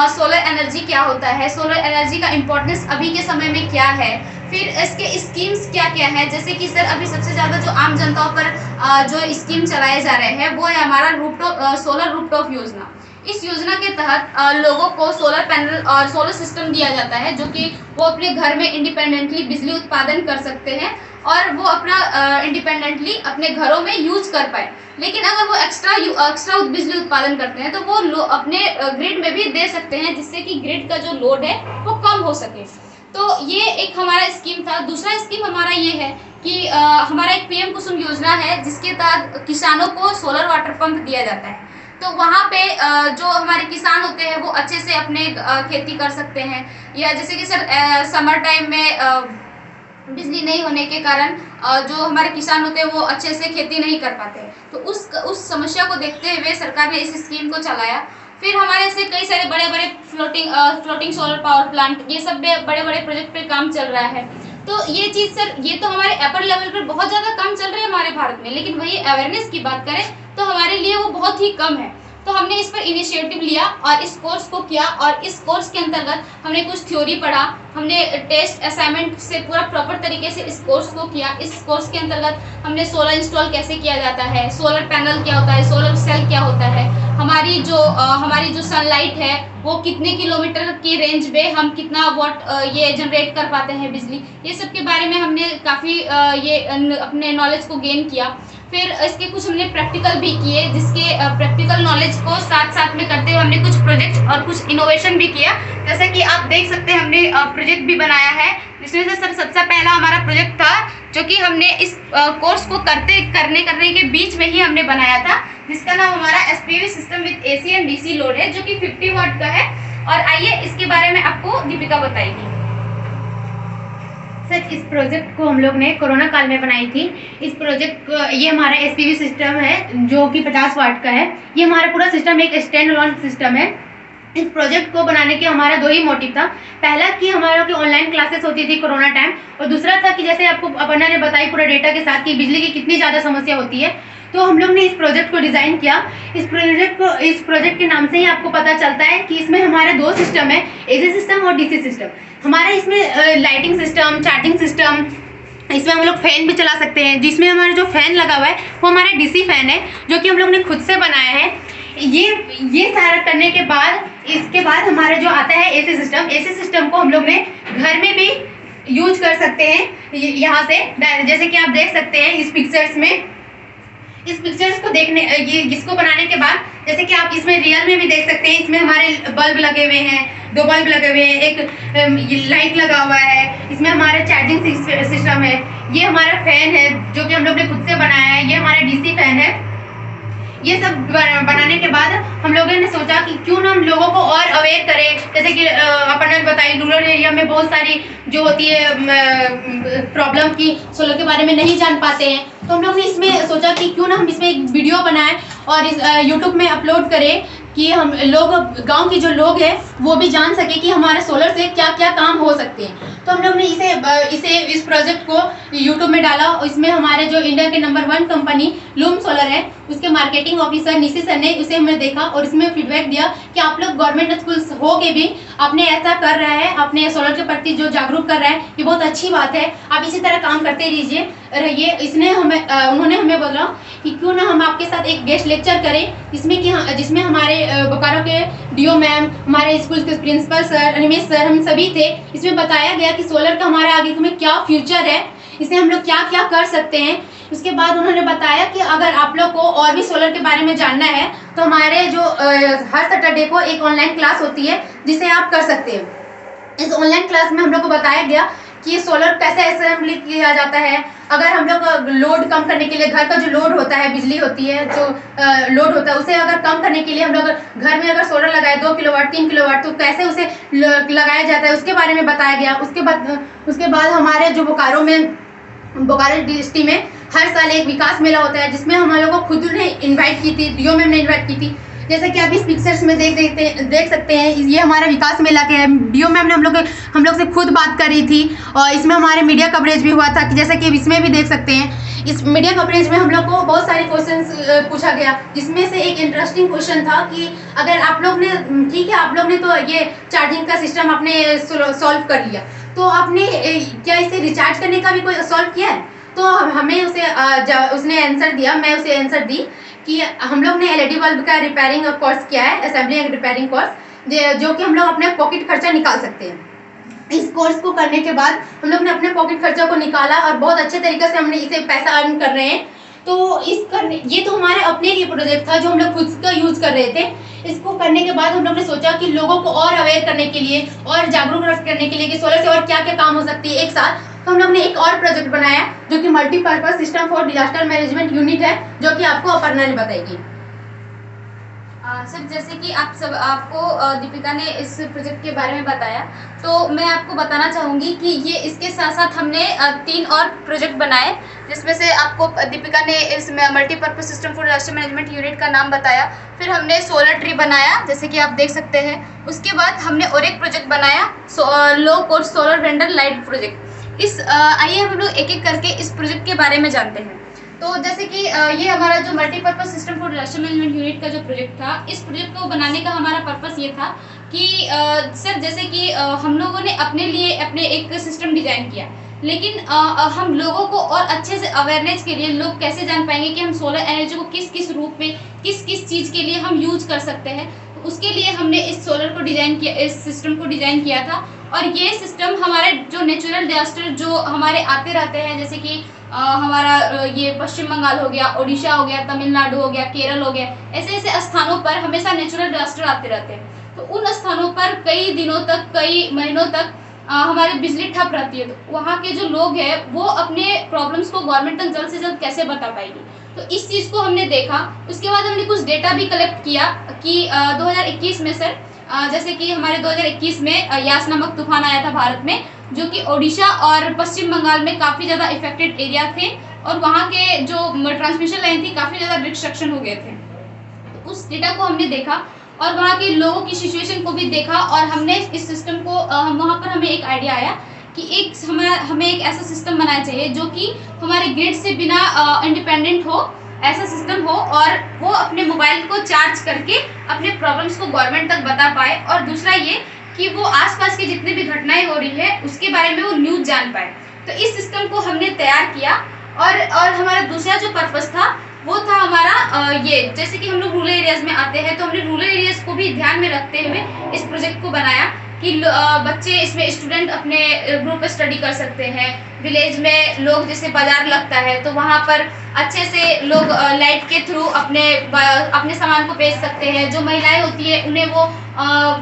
सोलर एनर्जी क्या होता है, सोलर एनर्जी का इम्पोर्टेंस अभी के समय में क्या है, फिर इसके स्कीम्स क्या क्या है। जैसे कि सर अभी सबसे ज़्यादा जो आम जनताओं पर जो स्कीम चलाए जा रहे हैं वो है हमारा सोलर रूफटॉप योजना। इस योजना के तहत लोगों को सोलर पैनल और सोलर सिस्टम दिया जाता है, जो कि वो अपने घर में इंडिपेंडेंटली बिजली उत्पादन कर सकते हैं और वो अपना इंडिपेंडेंटली अपने घरों में यूज कर पाए। लेकिन अगर वो एक्स्ट्रा बिजली उत्पादन करते हैं तो वो अपने ग्रिड में भी दे सकते हैं, जिससे कि ग्रिड का जो लोड है वो कम हो सके। तो ये एक हमारा स्कीम था। दूसरा स्कीम हमारा ये है कि हमारा एक पीएम कुसुम योजना है, जिसके तहत किसानों को सोलर वाटर पंप दिया जाता है। तो वहाँ पे जो हमारे किसान होते हैं वो अच्छे से अपने खेती कर सकते हैं, या जैसे कि सर समर टाइम में बिजली नहीं होने के कारण जो हमारे किसान होते हैं वो अच्छे से खेती नहीं कर पाते, तो उस समस्या को देखते हुए सरकार ने इस स्कीम को चलाया। फिर हमारे ऐसे कई सारे बड़े बड़े फ्लोटिंग सोलर पावर प्लांट, ये सब बड़े बड़े प्रोजेक्ट पे काम चल रहा है। तो ये चीज़ सर ये तो हमारे अपर लेवल पर बहुत ज़्यादा काम चल रहा है हमारे भारत में, लेकिन वही अवेयरनेस की बात करें तो हमारे लिए वो बहुत ही कम है। तो हमने इस पर इनिशिएटिव लिया और इस कोर्स को किया, और इस कोर्स के अंतर्गत हमने कुछ थ्योरी पढ़ा, हमने टेस्ट असाइनमेंट से पूरा प्रॉपर तरीके से इस कोर्स को किया। इस कोर्स के अंतर्गत हमने सोलर इंस्टॉल कैसे किया जाता है, सोलर पैनल क्या होता है, सोलर सेल क्या होता है, हमारी जो सनलाइट है वो कितने किलोमीटर की रेंज में हम कितना वाट ये जनरेट कर पाते हैं बिजली, ये सब के बारे में हमने काफ़ी अपने नॉलेज को गेन किया। फिर इसके कुछ हमने प्रैक्टिकल भी किए, जिसके प्रैक्टिकल नॉलेज को साथ साथ में करते हुए हमने कुछ प्रोजेक्ट और कुछ इनोवेशन भी किया। जैसे कि आप देख सकते हैं हमने प्रोजेक्ट भी बनाया है, जिसमें से सबसे पहला हमारा प्रोजेक्ट था जो कि हमने इस कोर्स को करने के बीच में ही हमने बनाया था, जिसका नाम हमारा SPV system with AC and DC load है, जो कि 50 वाट का है। और आइए इसके बारे में आपको दीपिका बताएगी। सर इस प्रोजेक्ट को हम लोग ने कोरोना काल में बनाई थी। इस प्रोजेक्ट को ये हमारा एसपीवी सिस्टम है जो कि 50 वाट का है। ये हमारा पूरा सिस्टम एक स्टैंड अलोन सिस्टम है। इस प्रोजेक्ट को बनाने के हमारा 2 ही मोटिव था। पहला कि हमारा की ऑनलाइन क्लासेस होती थी कोरोना टाइम, और दूसरा था कि जैसे आपको अपर्णा ने बताई पूरा डेटा के साथ कि बिजली की कितनी ज़्यादा समस्या होती है, तो हम लोग ने इस प्रोजेक्ट को डिज़ाइन किया। इस प्रोजेक्ट के नाम से ही आपको पता चलता है कि इसमें हमारे 2 सिस्टम है, एसी सिस्टम और डीसी सिस्टम। हमारा इसमें लाइटिंग सिस्टम, चार्जिंग सिस्टम, इसमें हम लोग फैन भी चला सकते हैं। जिसमें हमारा जो फैन लगा हुआ है वो हमारा डीसी फैन है जो कि हम लोग ने खुद से बनाया है। ये सारा करने के बाद इसके बाद हमारा जो आता है एसी सिस्टम को हम लोग ने घर में भी यूज कर सकते हैं। यहाँ से जैसे कि आप देख सकते हैं इस पिक्चर्स को देखने इसको बनाने के बाद जैसे कि आप इसमें रियल में भी देख सकते हैं। इसमें हमारे बल्ब लगे हुए हैं, 2 बल्ब लगे हुए हैं, एक लाइट लगा हुआ है। इसमें हमारा चार्जिंग सिस्टम है। ये हमारा फैन है जो कि हम लोग ने खुद से बनाया है। ये हमारा डीसी फैन है। ये सब बनाने के बाद हम लोगों ने सोचा कि क्यों ना हम लोगों को और अवेयर करें। जैसे कि अपन ने बताई रूरल एरिया में बहुत सारी जो होती है प्रॉब्लम की सोलर के बारे में नहीं जान पाते हैं, तो हम लोग ने इसमें सोचा कि क्यों ना हम इसमें एक वीडियो बनाएं और इस यूट्यूब में अपलोड करें कि हम लोग गांव के जो लोग हैं वो भी जान सके कि हमारे सोलर से क्या क्या काम हो सकते हैं। तो हम लोग ने इस प्रोजेक्ट को यूट्यूब में डाला। इसमें हमारे जो इंडिया के नंबर 1 कंपनी लूम सोलर है उसके मार्केटिंग ऑफिसर निशी सर ने उसे हमें देखा और इसमें फीडबैक दिया कि आप लोग गवर्नमेंट स्कूल हो के भी आपने ऐसा कर रहा है, अपने सोलर के प्रति जो जागरूक कर रहा है, ये बहुत अच्छी बात है। आप इसी तरह काम करते रहिए। उन्होंने हमें बोला कि क्यों ना हम आपके साथ एक गेस्ट लेक्चर करें जिसमें हमारे बोकारो के डीओ मैम, हमारे स्कूल के प्रिंसिपल सर, अनिमेश सर, हम सभी थे। इसमें बताया गया कि सोलर का हमारे आगे में क्या फ्यूचर है, इससे हम लोग क्या क्या कर सकते हैं। उसके बाद उन्होंने बताया कि अगर आप लोग को और भी सोलर के बारे में जानना है तो हमारे जो हर सैटरडे को एक ऑनलाइन क्लास होती है जिसे आप कर सकते हैं। इस ऑनलाइन क्लास में हम लोग को बताया गया कि सोलर कैसे असेंबली किया जाता है। अगर हम लोग लोड कम करने के लिए, घर का जो लोड होता है, बिजली होती है जो लोड होता है, उसे अगर कम करने के लिए हम लोग घर में अगर सोलर लगाए 2 किलोवाट 3 किलोवाट तो कैसे उसे लगाया जाता है उसके बारे में बताया गया। उसके बाद हमारे जो बोकारो डिस्ट्रिक्ट में हर साल एक विकास मेला होता है जिसमें हम लोगों को खुद ने इन्वाइट की थी, डीओ मैम ने इन्वाइट की थी। जैसे कि आप इस पिक्चर्स में देख सकते हैं, ये हमारा विकास मेला के डीओ मैम ने हम लोग से खुद बात करी थी और इसमें हमारे मीडिया कवरेज भी हुआ था कि जैसे कि इसमें भी देख सकते हैं। इस मीडिया कवरेज में हम लोग को बहुत सारे क्वेश्चंस पूछा गया, जिसमें से एक इंटरेस्टिंग क्वेश्चन था कि अगर आप लोग ने, ठीक है आप लोग ने तो ये चार्जिंग का सिस्टम आपने सॉल्व कर लिया, तो आपने क्या इसे रिचार्ज करने का भी कोई सॉल्व किया है? तो हमें उसने आंसर दिया, मैं उसे आंसर दी कि हम लोग ने एलईडी बल्ब का रिपेयरिंग कोर्स किया है, असेंबली एंड रिपेयरिंग कोर्स, जो कि हम लोग अपने पॉकेट खर्चा निकाल सकते हैं। इस कोर्स को करने के बाद हम लोग ने अपने पॉकेट खर्चा को निकाला और बहुत अच्छे तरीके से हमने इसे पैसा अर्न कर रहे हैं। तो ये तो हमारे अपने लिए प्रोजेक्ट था जो हम लोग खुद का यूज कर रहे थे। इसको करने के बाद हम लोग ने सोचा कि लोगों को और अवेयर करने के लिए और जागरूक करने के लिए कि सोलर से और क्या क्या काम हो सकती है एक साथ, तो हम लोग ने एक और प्रोजेक्ट बनाया जो कि multipurpose system for disaster management unit है, जो कि आपको अपर्णा ने बताएगी। सर जैसे कि आपको दीपिका ने इस प्रोजेक्ट के बारे में बताया, तो मैं आपको बताना चाहूँगी कि ये इसके साथ साथ हमने 3 और प्रोजेक्ट बनाए, जिसमें से आपको दीपिका ने इस multipurpose system for disaster management unit का नाम बताया। फिर हमने सोलर ट्री बनाया जैसे कि आप देख सकते हैं। उसके बाद हमने और एक प्रोजेक्ट बनाया low cost solar vendor light project. आइए हम लोग एक एक करके इस प्रोजेक्ट के बारे में जानते हैं। तो जैसे कि ये हमारा जो multipurpose system for disaster management unit का जो प्रोजेक्ट था, इस प्रोजेक्ट को बनाने का हमारा पर्पस ये था कि सर जैसे कि हम लोगों ने अपने लिए एक सिस्टम डिज़ाइन किया, लेकिन हम लोगों को और अच्छे से अवेयरनेस के लिए लोग कैसे जान पाएंगे कि हम सोलर एनर्जी को किस किस रूप में किस किस चीज़ के लिए हम यूज कर सकते हैं। तो उसके लिए हमने इस सोलर को डिज़ाइन किया, इस सिस्टम को डिज़ाइन किया था। और ये सिस्टम हमारे जो नेचुरल डिजास्टर जो हमारे आते रहते हैं, जैसे कि हमारा ये पश्चिम बंगाल हो गया, ओडिशा हो गया, तमिलनाडु हो गया, केरल हो गया, ऐसे ऐसे स्थानों पर हमेशा नेचुरल डिजास्टर आते रहते हैं। तो उन स्थानों पर कई दिनों तक, कई महीनों तक हमारी बिजली ठप रहती है। तो वहाँ के जो लोग हैं वो अपने प्रॉब्लम्स को गवर्नमेंट तक जल्द से जल्द कैसे बता पाएगी, तो इस चीज़ को हमने देखा। उसके बाद हमने कुछ डेटा भी कलेक्ट किया कि 2021 में सर जैसे कि हमारे 2021 में यास नामक तूफान आया था भारत में, जो कि ओडिशा और पश्चिम बंगाल में काफ़ी ज़्यादा इफेक्टेड एरिया थे और वहाँ के जो ट्रांसमिशन लाइन थी काफ़ी ज़्यादा डिस्ट्रक्शन हो गए थे। तो उस डेटा को हमने देखा और वहाँ के लोगों की सिचुएशन को भी देखा और हमने इस सिस्टम को वहाँ पर हमें एक आइडिया आया कि हमें एक ऐसा सिस्टम बनाना चाहिए जो कि हमारे ग्रिड से बिना इंडिपेंडेंट हो, ऐसा सिस्टम हो और वो अपने मोबाइल को चार्ज करके अपने प्रॉब्लम्स को गवर्नमेंट तक बता पाए। और दूसरा ये कि वो आसपास की जितनी भी घटनाएं हो रही है उसके बारे में वो न्यूज़ जान पाए। तो इस सिस्टम को हमने तैयार किया और हमारा दूसरा जो पर्पस था वो था हमारा ये, जैसे कि हम लोग रूरल एरियाज में आते हैं तो हमने रूरल एरियाज को भी ध्यान में रखते हुए इस प्रोजेक्ट को बनाया कि बच्चे इसमें स्टूडेंट अपने ग्रुप स्टडी कर सकते हैं। विलेज में लोग जैसे बाजार लगता है तो वहाँ पर अच्छे से लोग लाइट के थ्रू अपने सामान को बेच सकते हैं। जो महिलाएं होती है उन्हें वो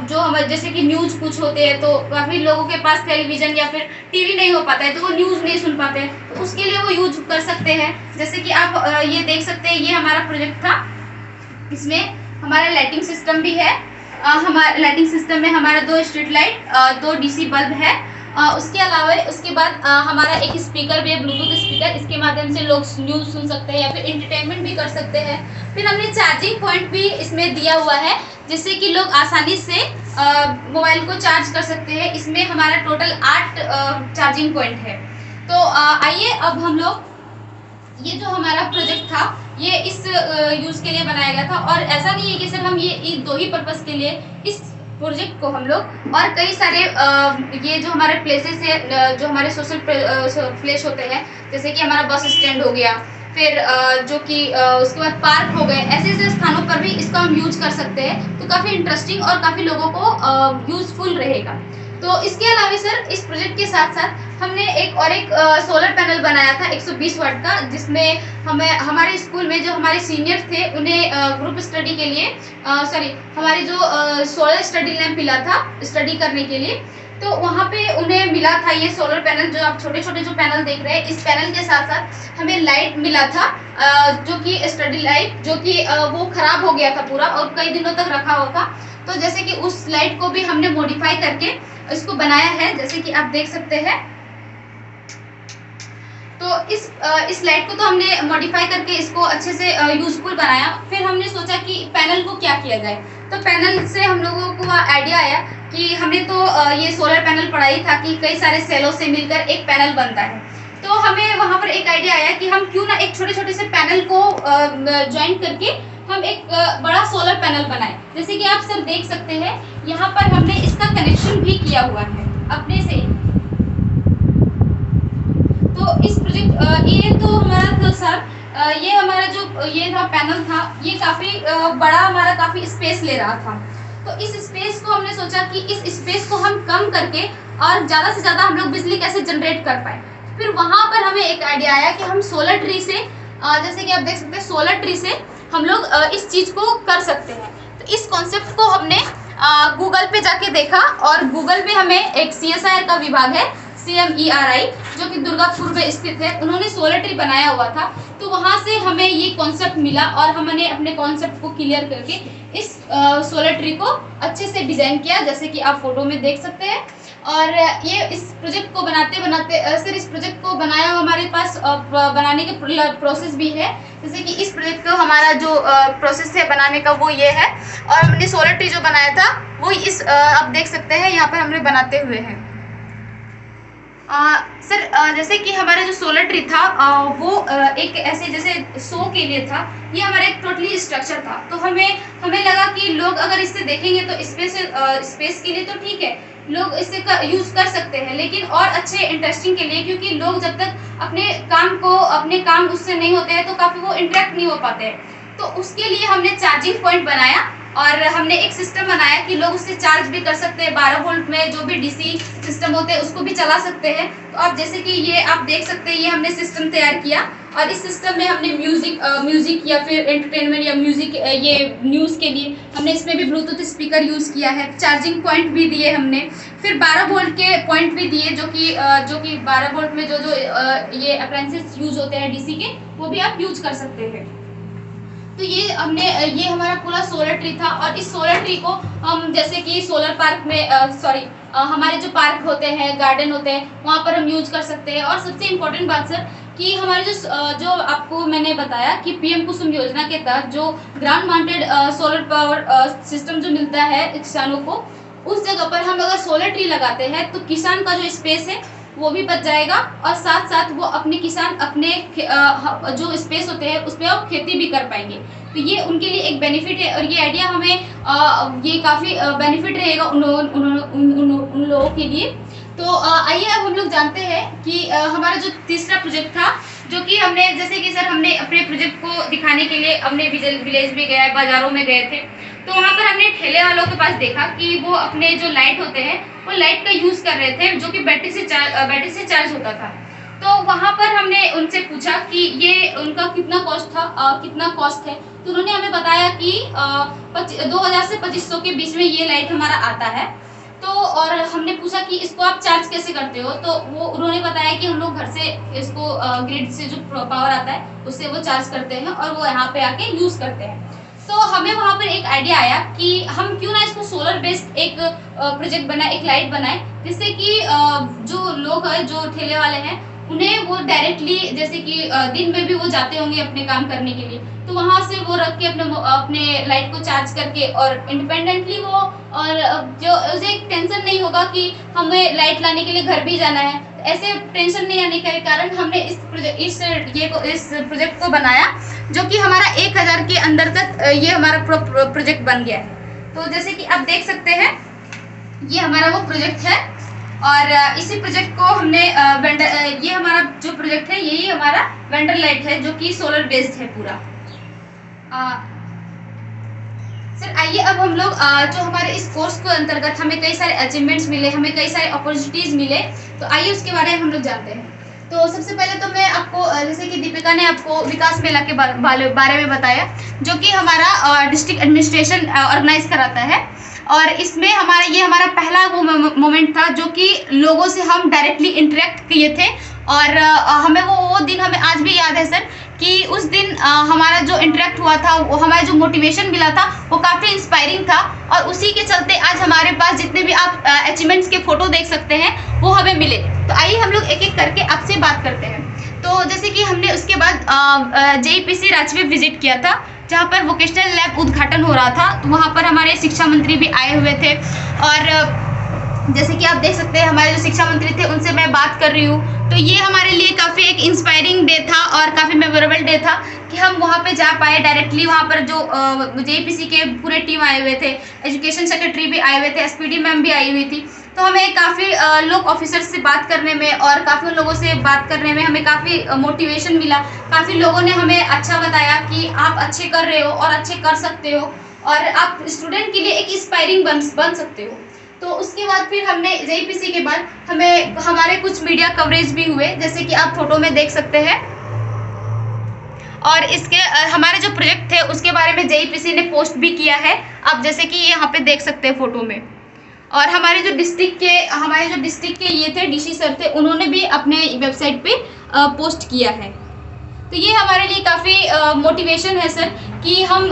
जो हम जैसे कि न्यूज़ कुछ होते हैं तो काफ़ी लोगों के पास टेलीविज़न या फिर टीवी नहीं हो पाता है तो वो न्यूज़ नहीं सुन पाते हैं, तो उसके लिए वो यूज कर सकते हैं। जैसे कि आप ये देख सकते हैं, ये हमारा प्रोजेक्ट था। इसमें हमारा लाइटिंग सिस्टम भी है। हमारे लाइटिंग सिस्टम में हमारा 2 स्ट्रीट लाइट, 2 डीसी बल्ब है। उसके अलावा उसके बाद हमारा एक स्पीकर भी है, ब्लूटूथ स्पीकर। इसके माध्यम से लोग न्यूज़ सुन सकते हैं या फिर एंटरटेनमेंट भी कर सकते हैं। फिर हमने चार्जिंग पॉइंट भी इसमें दिया हुआ है जिससे कि लोग आसानी से मोबाइल को चार्ज कर सकते हैं। इसमें हमारा टोटल 8 चार्जिंग पॉइंट है। तो आइए अब हम लोग, ये जो हमारा प्रोजेक्ट था ये इस यूज़ के लिए बनाया गया था और ऐसा नहीं है कि सिर्फ हम ये 2 ही पर्पस के लिए इस प्रोजेक्ट को हम लोग और कई सारे ये जो हमारे प्लेसेस है, जो हमारे सोशल प्लेस होते हैं, जैसे कि हमारा बस स्टैंड हो गया, फिर जो कि उसके बाद पार्क हो गए, ऐसे ऐसे स्थानों पर भी इसका हम यूज कर सकते हैं। तो काफ़ी इंटरेस्टिंग और काफ़ी लोगों को यूजफुल रहेगा। तो इसके अलावा सर इस प्रोजेक्ट के साथ साथ हमने एक सोलर पैनल बनाया था 120 वाट का, जिसमें हमारे स्कूल में जो हमारे सीनियर थे उन्हें ग्रुप स्टडी के लिए हमारे जो सोलर स्टडी लैंप मिला था स्टडी करने के लिए, तो वहाँ पे उन्हें मिला था ये सोलर पैनल। जो आप छोटे छोटे जो पैनल देख रहे हैं, इस पैनल के साथ साथ हमें लाइट मिला था जो कि स्टडी लाइट, जो कि वो खराब हो गया था पूरा और कई दिनों तक रखा हुआ था। तो जैसे कि उस लाइट को भी हमने मॉडिफाई करके इसको बनाया है, जैसे कि आप देख सकते हैं। तो इस लाइट को तो हमने मॉडिफाई करके इसको अच्छे से यूजफुल बनाया। फिर हमने सोचा कि पैनल को क्या किया जाए, तो पैनल से हम लोगों को आइडिया आया कि हमने तो ये सोलर पैनल पढ़ा ही था कि कई सारे सेलों से मिलकर एक पैनल बनता है। तो हमें वहाँ पर एक आइडिया आया कि हम क्यों ना एक छोटे छोटे से पैनल को ज्वाइन करके हम एक बड़ा सोलर पैनल बनाए। जैसे कि आप सर देख सकते हैं, यहाँ पर हमने इसका कनेक्शन भी किया हुआ है अपने से। तो इस प्रोजेक्ट ये तो हमारा था सर, ये हमारा जो ये था पैनल था, ये काफ़ी बड़ा हमारा काफ़ी स्पेस ले रहा था। तो इस स्पेस को हमने सोचा कि इस स्पेस को हम कम करके और ज़्यादा से ज़्यादा हम लोग बिजली कैसे जनरेट कर पाए। फिर वहाँ पर हमें एक आइडिया आया कि हम सोलर ट्री से, जैसे कि आप देख सकते हैं, सोलर ट्री से हम लोग इस चीज़ को कर सकते हैं। तो इस कॉन्सेप्ट को हमने गूगल पे जाके देखा और गूगल पे हमें एक CSIR का विभाग है, CMERI, जो कि दुर्गापुर में स्थित है, उन्होंने सोलर ट्री बनाया हुआ था। तो वहाँ से हमें ये कॉन्सेप्ट मिला और हमने अपने कॉन्सेप्ट को क्लियर करके इस सोलर ट्री को अच्छे से डिज़ाइन किया, जैसे कि आप फोटो में देख सकते हैं। और ये इस प्रोजेक्ट को बनाते बनाते सर इस प्रोजेक्ट को बनाया हमारे पास बनाने के प्रोसेस भी है। जैसे कि इस प्रोजेक्ट को हमारा जो प्रोसेस है बनाने का वो ये है, और हमने सोलर ट्री जो बनाया था वो इस आप देख सकते हैं यहाँ पर हमने बनाते हुए हैं। सर जैसे कि हमारा जो सोलर ट्री था वो एक ऐसे जैसे शो के लिए था, ये हमारा एक टोटली स्ट्रक्चर था। तो हमें लगा कि लोग अगर इससे देखेंगे तो स्पेस के लिए तो ठीक है, लोग इससे यूज़ कर सकते हैं, लेकिन और अच्छे इंटरेस्टिंग के लिए, क्योंकि लोग जब तक अपने काम उससे नहीं होते हैं तो काफ़ी वो इंटरेक्ट नहीं हो पाते हैं। तो उसके लिए हमने चार्जिंग पॉइंट बनाया और हमने एक सिस्टम बनाया कि लोग उससे चार्ज भी कर सकते हैं। 12 वोल्ट में जो भी डीसी सिस्टम होते हैं उसको भी चला सकते हैं। तो आप जैसे कि ये आप देख सकते हैं, ये हमने सिस्टम तैयार किया और इस सिस्टम में हमने म्यूजिक या फिर एंटरटेनमेंट या म्यूजिक ये न्यूज़ के लिए हमने इसमें भी ब्लूटूथ स्पीकर यूज़ किया है। चार्जिंग पॉइंट भी दिए हमने, फिर 12 वोल्ट के पॉइंट भी दिए, जो कि 12 वोल्ट में जो ये अप्लायंसेस यूज होते हैं डीसी के, वो भी आप यूज कर सकते हैं। तो ये हमारा पूरा सोलर ट्री था। और इस सोलर ट्री को हम जैसे कि सोलर पार्क में हमारे जो पार्क होते हैं, गार्डन होते हैं, वहाँ पर हम यूज कर सकते हैं। और सबसे इम्पोर्टेंट बात सर कि हमारे जो आपको मैंने बताया कि पीएम कुसुम योजना के तहत जो ground mounted solar power system जो मिलता है किसानों को, उस जगह पर हम अगर सोलर ट्री लगाते हैं तो किसान का जो स्पेस है वो भी बच जाएगा, और साथ साथ वो अपने किसान अपने जो स्पेस होते हैं उसमें अब खेती भी कर पाएंगे। तो ये उनके लिए एक बेनिफिट है, और ये आइडिया हमें ये काफ़ी बेनिफिट रहेगा उन लोगों के लिए। तो आइए अब हम लोग जानते हैं कि हमारा जो तीसरा प्रोजेक्ट था, जो कि हमने जैसे कि सर हमने अपने प्रोजेक्ट को दिखाने के लिए अपने विलेज में गए, बाजारों में गए थे, तो वहाँ पर हमने ठेले वालों के पास देखा कि वो अपने जो लाइट होते हैं वो लाइट का यूज़ कर रहे थे, जो कि बैटरी से चार्ज होता था। तो वहाँ पर हमने उनसे पूछा कि ये उनका कितना कॉस्ट है। तो उन्होंने हमें बताया कि 2000 से 2500 के बीच में ये लाइट हमारा आता है। तो और हमने पूछा कि इसको आप चार्ज कैसे करते हो, तो वो उन्होंने बताया कि हम लोग घर से इसको ग्रिड से जो पावर आता है उससे वो चार्ज करते हैं और वो यहाँ पे आके यूज़ करते हैं। तो हमें वहाँ पर एक आइडिया आया कि हम क्यों ना इसको सोलर बेस्ड एक प्रोजेक्ट बनाए, एक लाइट बनाए, जिससे कि जो लोग हैं, जो ठेले वाले हैं, उन्हें वो डायरेक्टली जैसे कि दिन में भी वो जाते होंगे अपने काम करने के लिए, तो वहाँ से वो रख के अपने लाइट को चार्ज करके और इंडिपेंडेंटली वो, और जो उसे एक टेंशन नहीं होगा कि हमें लाइट लाने के लिए घर भी जाना है। ऐसे टेंशन नहीं आने के कारण हमने इस प्रोजेक्ट को बनाया, जो कि हमारा 1000 के अंदर तक ये हमारा प्रोजेक्ट बन गया है। तो जैसे कि आप देख सकते हैं ये हमारा वो प्रोजेक्ट है, और इसी प्रोजेक्ट को हमने ये हमारा जो प्रोजेक्ट है यही हमारा वेंडर लाइट है, जो कि सोलर बेस्ड है पूरा। सर आइए अब हम लोग जो हमारे इस कोर्स के अंतर्गत हमें कई सारे अचीवमेंट्स मिले, हमें कई सारे अपॉर्चुनिटीज़ मिले, तो आइए उसके बारे में हम लोग जानते हैं। तो सबसे पहले तो मैं आपको जैसे कि दीपिका ने आपको विकास मेला के बारे में बताया, जो कि हमारा डिस्ट्रिक्ट एडमिनिस्ट्रेशन ऑर्गेनाइज कराता है, और इसमें हमारा पहला वो मोमेंट था जो कि लोगों से हम डायरेक्टली इंटरेक्ट किए थे। और हमें वो दिन हमें आज भी याद है सर कि उस दिन हमारा जो इंटरेक्ट हुआ था, वो हमारा जो मोटिवेशन मिला था वो काफ़ी इंस्पायरिंग था, और उसी के चलते आज हमारे पास जितने भी आप अचीवमेंट्स के फ़ोटो देख सकते हैं वो हमें मिले। तो आइए हम लोग एक एक करके आपसे बात करते हैं। तो जैसे कि हमने उसके बाद JEPC रांची में विजिट किया था, जहाँ पर वोकेशनल लैब उद्घाटन हो रहा था, तो वहाँ पर हमारे शिक्षा मंत्री भी आए हुए थे। और जैसे कि आप देख सकते हैं हमारे जो शिक्षा मंत्री थे उनसे मैं बात कर रही हूँ, तो ये हमारे लिए काफ़ी एक इंस्पायरिंग डे था और काफ़ी मेमोरेबल डे था कि हम वहाँ पे जा पाए डायरेक्टली। वहाँ पर जो JEPC के पूरे टीम आए हुए थे, एजुकेशन सेक्रेटरी भी आए हुए थे, SPD मैम भी आई हुई थी, तो हमें काफ़ी लोग ऑफिसर्स से बात करने में और काफ़ी लोगों से बात करने में हमें काफ़ी मोटिवेशन मिला। काफ़ी लोगों ने हमें अच्छा बताया कि आप अच्छे कर रहे हो और अच्छे कर सकते हो, और आप स्टूडेंट के लिए एक इंस्पायरिंग बन सकते हो। तो उसके बाद फिर हमने JEPC के बाद हमारे कुछ मीडिया कवरेज भी हुए, जैसे कि आप फोटो में देख सकते हैं। और इसके हमारे जो प्रोजेक्ट थे उसके बारे में JEPC ने पोस्ट भी किया है, आप जैसे कि यहाँ पे देख सकते हैं फोटो में। और हमारे जो डिस्ट्रिक्ट के ये थे DC सर थे, उन्होंने भी अपने वेबसाइट पे पोस्ट किया है। तो ये हमारे लिए काफ़ी मोटिवेशन है सर कि हम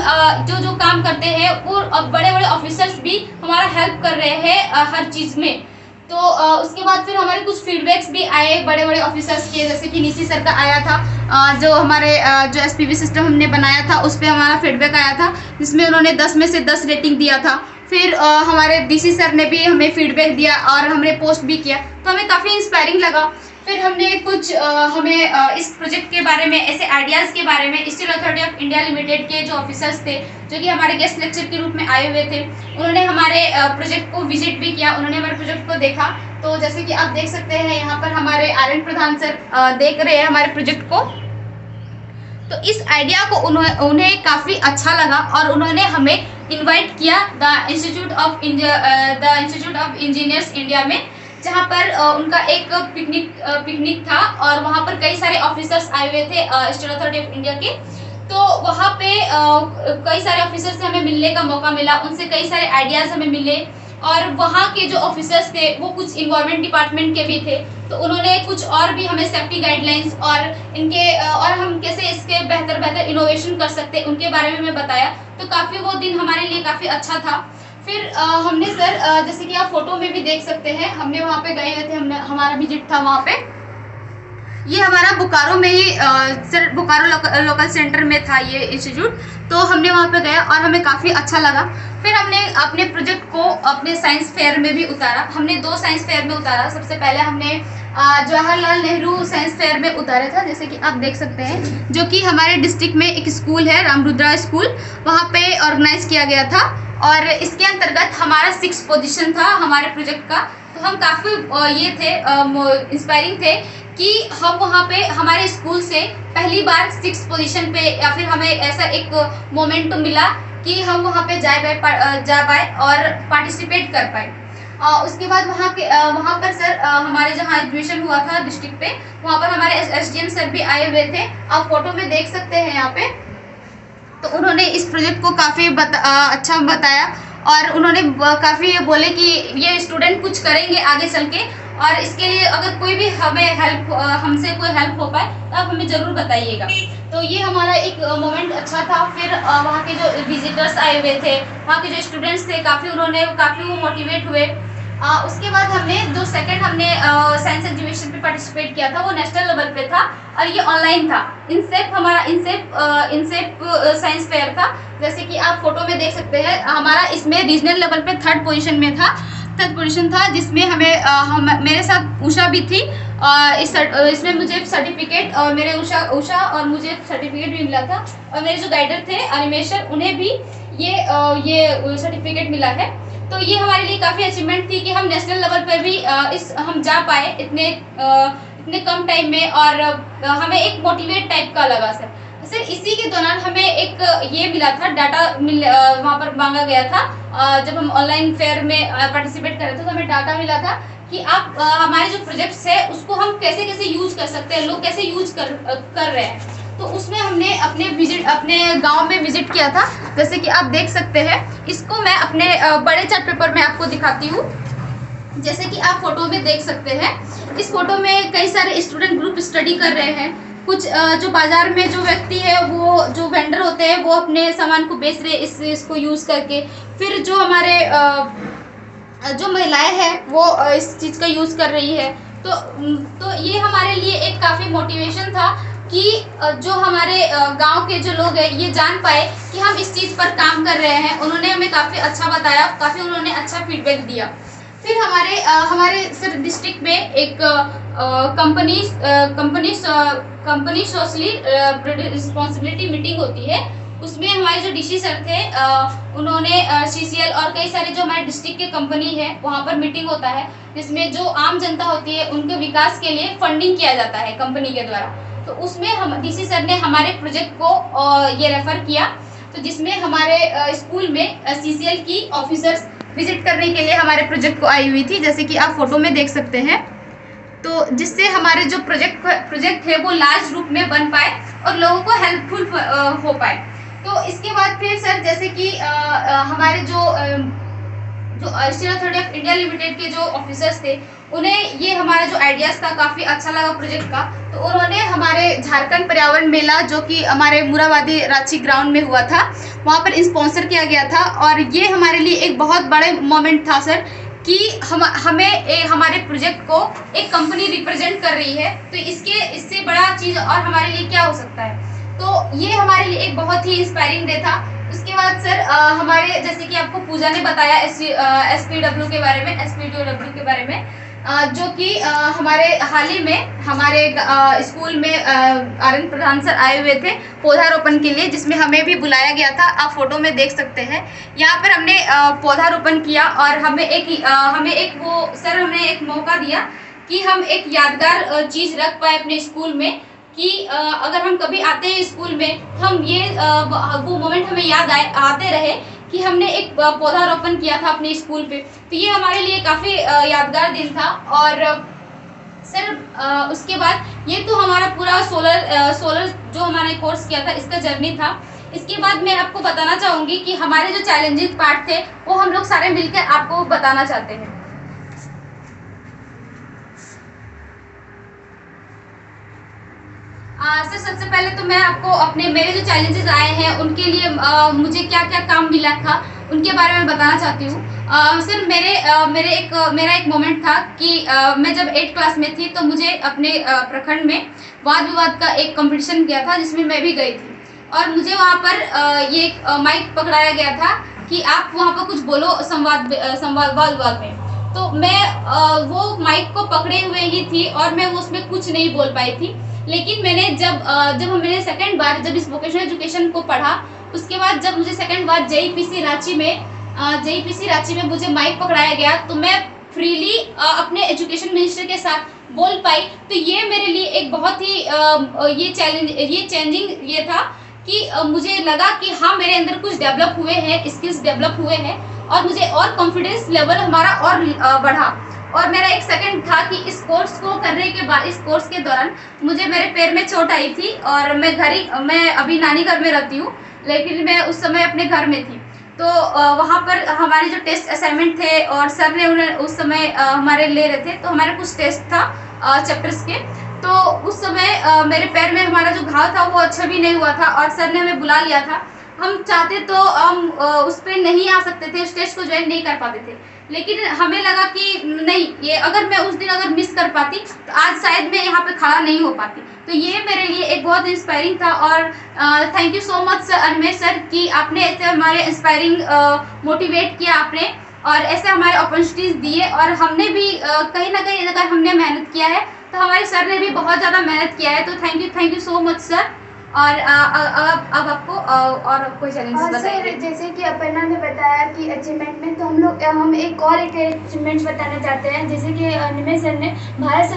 जो काम करते हैं वो बड़े बड़े ऑफिसर्स भी हमारा हेल्प कर रहे हैं हर चीज़ में। तो उसके बाद फिर हमारे कुछ फीडबैक्स भी आए बड़े बड़े ऑफिसर्स के, जैसे कि नीति सर का आया था, जो हमारे जो SPV सिस्टम हमने बनाया था उस पर हमारा फीडबैक आया था, जिसमें उन्होंने 10 में से 10 रेटिंग दिया था। फिर हमारे DC सर ने भी हमें फीडबैक दिया और हमने पोस्ट भी किया, तो हमें काफ़ी इंस्पायरिंग लगा। फिर हमने कुछ इस प्रोजेक्ट के बारे में, ऐसे आइडियाज़ के बारे में steel authority of India limited के जो ऑफिसर्स थे, जो कि हमारे गेस्ट लेक्चर के रूप में आए हुए थे, उन्होंने हमारे प्रोजेक्ट को विजिट भी किया, उन्होंने हमारे प्रोजेक्ट को देखा। तो जैसे कि आप देख सकते हैं यहाँ पर हमारे RN प्रधान सर देख रहे हैं हमारे प्रोजेक्ट को। तो इस आइडिया को उन्हें काफ़ी अच्छा लगा और उन्होंने हमें इन्वाइट किया the institute of engineers India में, जहाँ पर उनका एक पिकनिक था और वहाँ पर कई सारे ऑफिसर्स आए हुए थे स्टेट अथॉरिटी ऑफ इंडिया के। तो वहाँ पे कई सारे ऑफिसर्स से हमें मिलने का मौका मिला, उनसे कई सारे आइडियाज़ हमें मिले। और वहाँ के जो ऑफिसर्स थे वो कुछ इन्वायरमेंट डिपार्टमेंट के भी थे, तो उन्होंने कुछ और भी हमें सेफ्टी गाइडलाइंस और हम कैसे इसके बेहतर इनोवेशन कर सकते हैं उनके बारे में हमें बताया। तो काफ़ी वो दिन हमारे लिए काफ़ी अच्छा था। फिर हमने सर जैसे कि आप फोटो में भी देख सकते हैं, हमने वहाँ पे गए हुए थे, हमने हमारा विजिट था वहाँ पे। ये हमारा बोकारो में ही सर बोकारो लोकल सेंटर में था ये इंस्टीट्यूट, तो हमने वहाँ पे गया और हमें काफ़ी अच्छा लगा। फिर हमने अपने प्रोजेक्ट को अपने साइंस फेयर में भी उतारा। हमने 2 साइंस फेयर में उतारा। सबसे पहले हमने जवाहरलाल नेहरू साइंस फेयर में उतारा था, जैसे कि आप देख सकते हैं, जो कि हमारे डिस्ट्रिक्ट में एक स्कूल है रामरुद्रा स्कूल, वहाँ पे ऑर्गेनाइज किया गया था। और इसके अंतर्गत हमारा 6 पोजीशन था हमारे प्रोजेक्ट का। तो हम काफ़ी ये थे इंस्पायरिंग थे कि हम वहाँ पे हमारे स्कूल से पहली बार 6 पोजीशन पे, या फिर हमें ऐसा एक मोमेंट मिला कि हम वहाँ पे जा पाए और पार्टिसिपेट कर पाए। उसके बाद वहाँ पर सर हमारे जहाँ एडमिशन हुआ था डिस्ट्रिक्ट पे, वहाँ पर हमारे SDM सर भी आए हुए थे, आप फोटो में देख सकते हैं यहाँ पे। तो उन्होंने इस प्रोजेक्ट को काफ़ी अच्छा बताया और उन्होंने काफ़ी बोले कि ये स्टूडेंट कुछ करेंगे आगे चल के, और इसके लिए अगर कोई भी हमसे कोई हेल्प हो पाए तो आप हमें ज़रूर बताइएगा। तो ये हमारा एक मोमेंट अच्छा था। फिर वहाँ के जो विजिटर्स आए हुए थे, वहाँ के जो स्टूडेंट्स थे, काफ़ी वो मोटिवेट हुए। उसके बाद हमने जो सेकंड हमने साइंस एग्जीबिशन पे पार्टिसिपेट किया था, वो नेशनल लेवल पे था और ये ऑनलाइन था। इनसेप साइंस फेयर था, जैसे कि आप फोटो में देख सकते हैं। हमारा इसमें रीजनल लेवल पे थर्ड पोजीशन था, जिसमें मेरे साथ उषा भी थी। इसमें मुझे सर्टिफिकेट और मेरे उषा और मुझे सर्टिफिकेट भी मिला था, और मेरे जो गाइडर थे अनिमेशन, उन्हें भी ये सर्टिफिकेट मिला है। तो ये हमारे लिए काफ़ी अचीवमेंट थी कि हम नेशनल लेवल पर भी हम जा पाए इतने कम टाइम में, और हमें एक मोटिवेट टाइप का लगा सर। इसी के दौरान हमें एक ये मिला था, डाटा वहाँ पर मांगा गया था। जब हम ऑनलाइन फेयर में पार्टिसिपेट कर रहे थे तो हमें डाटा मिला था कि आप हमारे जो प्रोजेक्ट्स है उसको हम कैसे कैसे यूज कर सकते हैं, लोग कैसे यूज कर रहे हैं। तो उसमें हमने अपने गांव में विजिट किया था, जैसे कि आप देख सकते हैं। इसको मैं अपने बड़े चार्ट पेपर में आपको दिखाती हूँ, जैसे कि आप फोटो में देख सकते हैं। इस फोटो में कई सारे स्टूडेंट ग्रुप स्टडी कर रहे हैं। कुछ जो बाजार में जो व्यक्ति है, वो जो वेंडर होते हैं, वो अपने सामान को बेच रहे हैं इसको यूज़ करके। फिर जो हमारे जो महिलाएं हैं वो इस चीज़ का यूज़ कर रही है। तो ये हमारे लिए एक काफ़ी मोटिवेशन था कि जो हमारे गांव के जो लोग हैं ये जान पाए कि हम इस चीज़ पर काम कर रहे हैं। उन्होंने हमें काफ़ी अच्छा बताया, काफ़ी उन्होंने अच्छा फीडबैक दिया। फिर हमारे सर डिस्ट्रिक्ट में एक कंपनी सोशली रिस्पॉन्सिबिलिटी मीटिंग होती है। उसमें हमारे जो डीसी सर थे, उन्होंने CCL और कई सारे जो हमारे डिस्ट्रिक्ट के कंपनी है वहाँ पर मीटिंग होता है, जिसमें जो आम जनता होती है उनके विकास के लिए फंडिंग किया जाता है कंपनी के द्वारा। तो उसमें हम डीसी सर ने हमारे प्रोजेक्ट को ये रेफर किया, तो जिसमें हमारे स्कूल में CCL की ऑफिसर्स विजिट करने के लिए हमारे प्रोजेक्ट को आई हुई थी, जैसे कि आप फोटो में देख सकते हैं। तो जिससे हमारे जो प्रोजेक्ट है वो लार्ज रूप में बन पाए और लोगों को हेल्पफुल हो पाए। तो इसके बाद फिर सर जैसे कि हमारे जो steel authority of India limited के जो ऑफिसर्स थे, उन्हें ये हमारा जो आइडियाज़ था काफ़ी अच्छा लगा प्रोजेक्ट का। तो उन्होंने हमारे झारखंड पर्यावरण मेला, जो कि हमारे मुराबादी रांची ग्राउंड में हुआ था, वहाँ पर स्पॉन्सर किया गया था। और ये हमारे लिए एक बहुत बड़े मोमेंट था सर कि हमारे प्रोजेक्ट को एक कंपनी रिप्रेजेंट कर रही है। तो इससे बड़ा चीज़ और हमारे लिए क्या हो सकता है। तो ये हमारे लिए एक बहुत ही इंस्पायरिंग डे था। उसके बाद सर हमारे जैसे कि आपको पूजा ने बताया SPW के बारे में, SPW के बारे में, जो कि हमारे हाल ही में हमारे स्कूल में RN प्रधान सर आए हुए थे पौधारोपण के लिए, जिसमें हमें भी बुलाया गया था। आप फोटो में देख सकते हैं। यहाँ पर हमने पौधारोपण किया और हमने एक मौका दिया कि हम एक यादगार चीज़ रख पाए अपने स्कूल में, कि अगर हम कभी आते हैं स्कूल में तो हम वो मोमेंट हमें याद आते रहे कि हमने एक पौधारोपण किया था अपने स्कूल पे। तो ये हमारे लिए काफ़ी यादगार दिन था। और सर उसके बाद ये तो हमारा पूरा सोलर जो हमारे कोर्स किया था इसका जर्नी था। इसके बाद मैं आपको बताना चाहूँगी कि हमारे जो चैलेंजिंग पार्ट थे वो हम लोग सारे मिलकर आपको बताना चाहते हैं। सर सबसे पहले तो मैं आपको मेरे जो चैलेंजेस आए हैं उनके लिए मुझे क्या क्या काम मिला था उनके बारे में बताना चाहती हूँ। सर मेरा एक मोमेंट था कि मैं जब 8th क्लास में थी तो मुझे अपने प्रखंड में वाद विवाद का एक कंपटीशन किया था जिसमें मैं भी गई थी, और मुझे वहाँ पर ये माइक पकड़ाया गया था कि आप वहाँ पर कुछ बोलो वाद विवाद में। तो मैं वो माइक को पकड़े हुए ही थी और मैं उसमें कुछ नहीं बोल पाई थी। लेकिन मैंने जब मैंने सेकंड बार जब इस वोकेशनल एजुकेशन को पढ़ा, उसके बाद जब मुझे सेकंड बार जेईपीसी रांची में मुझे माइक पकड़ाया गया तो मैं फ्रीली अपने एजुकेशन मिनिस्टर के साथ बोल पाई। तो ये मेरे लिए एक बहुत ही ये चेंजिंग ये था कि मुझे लगा कि हाँ मेरे अंदर कुछ डेवलप हुए हैं, स्किल्स डेवलप हुए हैं, और मुझे और कॉन्फिडेंस लेवल हमारा और बढ़ा। और मेरा एक सेकंड था कि इस कोर्स को करने के बाद, इस कोर्स के दौरान मुझे मेरे पैर में चोट आई थी और मैं अभी नानी घर में रहती हूँ, लेकिन मैं उस समय अपने घर में थी। तो वहाँ पर हमारे जो टेस्ट असाइनमेंट थे और सर ने उन्हें उस समय हमारे ले रहे थे, तो हमारा कुछ टेस्ट था चैप्टर्स के। तो उस समय मेरे पैर में हमारा जो घाव था वो अच्छा भी नहीं हुआ था और सर ने हमें बुला लिया था। हम चाहते तो हम उस पर नहीं आ सकते थे, उस टेस्ट को ज्वाइन नहीं कर पाते थे, लेकिन हमें लगा कि नहीं, ये अगर मैं उस दिन अगर मिस कर पाती तो आज शायद मैं यहाँ पे खड़ा नहीं हो पाती। तो ये मेरे लिए एक बहुत इंस्पायरिंग था। और thank you so much sir Animesh sir कि आपने ऐसे हमारे इंस्पायरिंग मोटिवेट किया आपने, और ऐसे हमारे अपॉर्चुनिटीज़ दिए, और हमने भी कहीं ना कहीं अगर हमने मेहनत किया है तो हमारे सर ने भी बहुत ज़्यादा मेहनत किया है। तो thank you so much sir. और अब आपको और कोई चैलेंजेस बताइए। सर जैसे कि अपर्णा ने बताया कि अचीवमेंट में, तो हम एक अचीवमेंट बताना चाहते हैं। जैसे कि अनिमेश सर ने भारत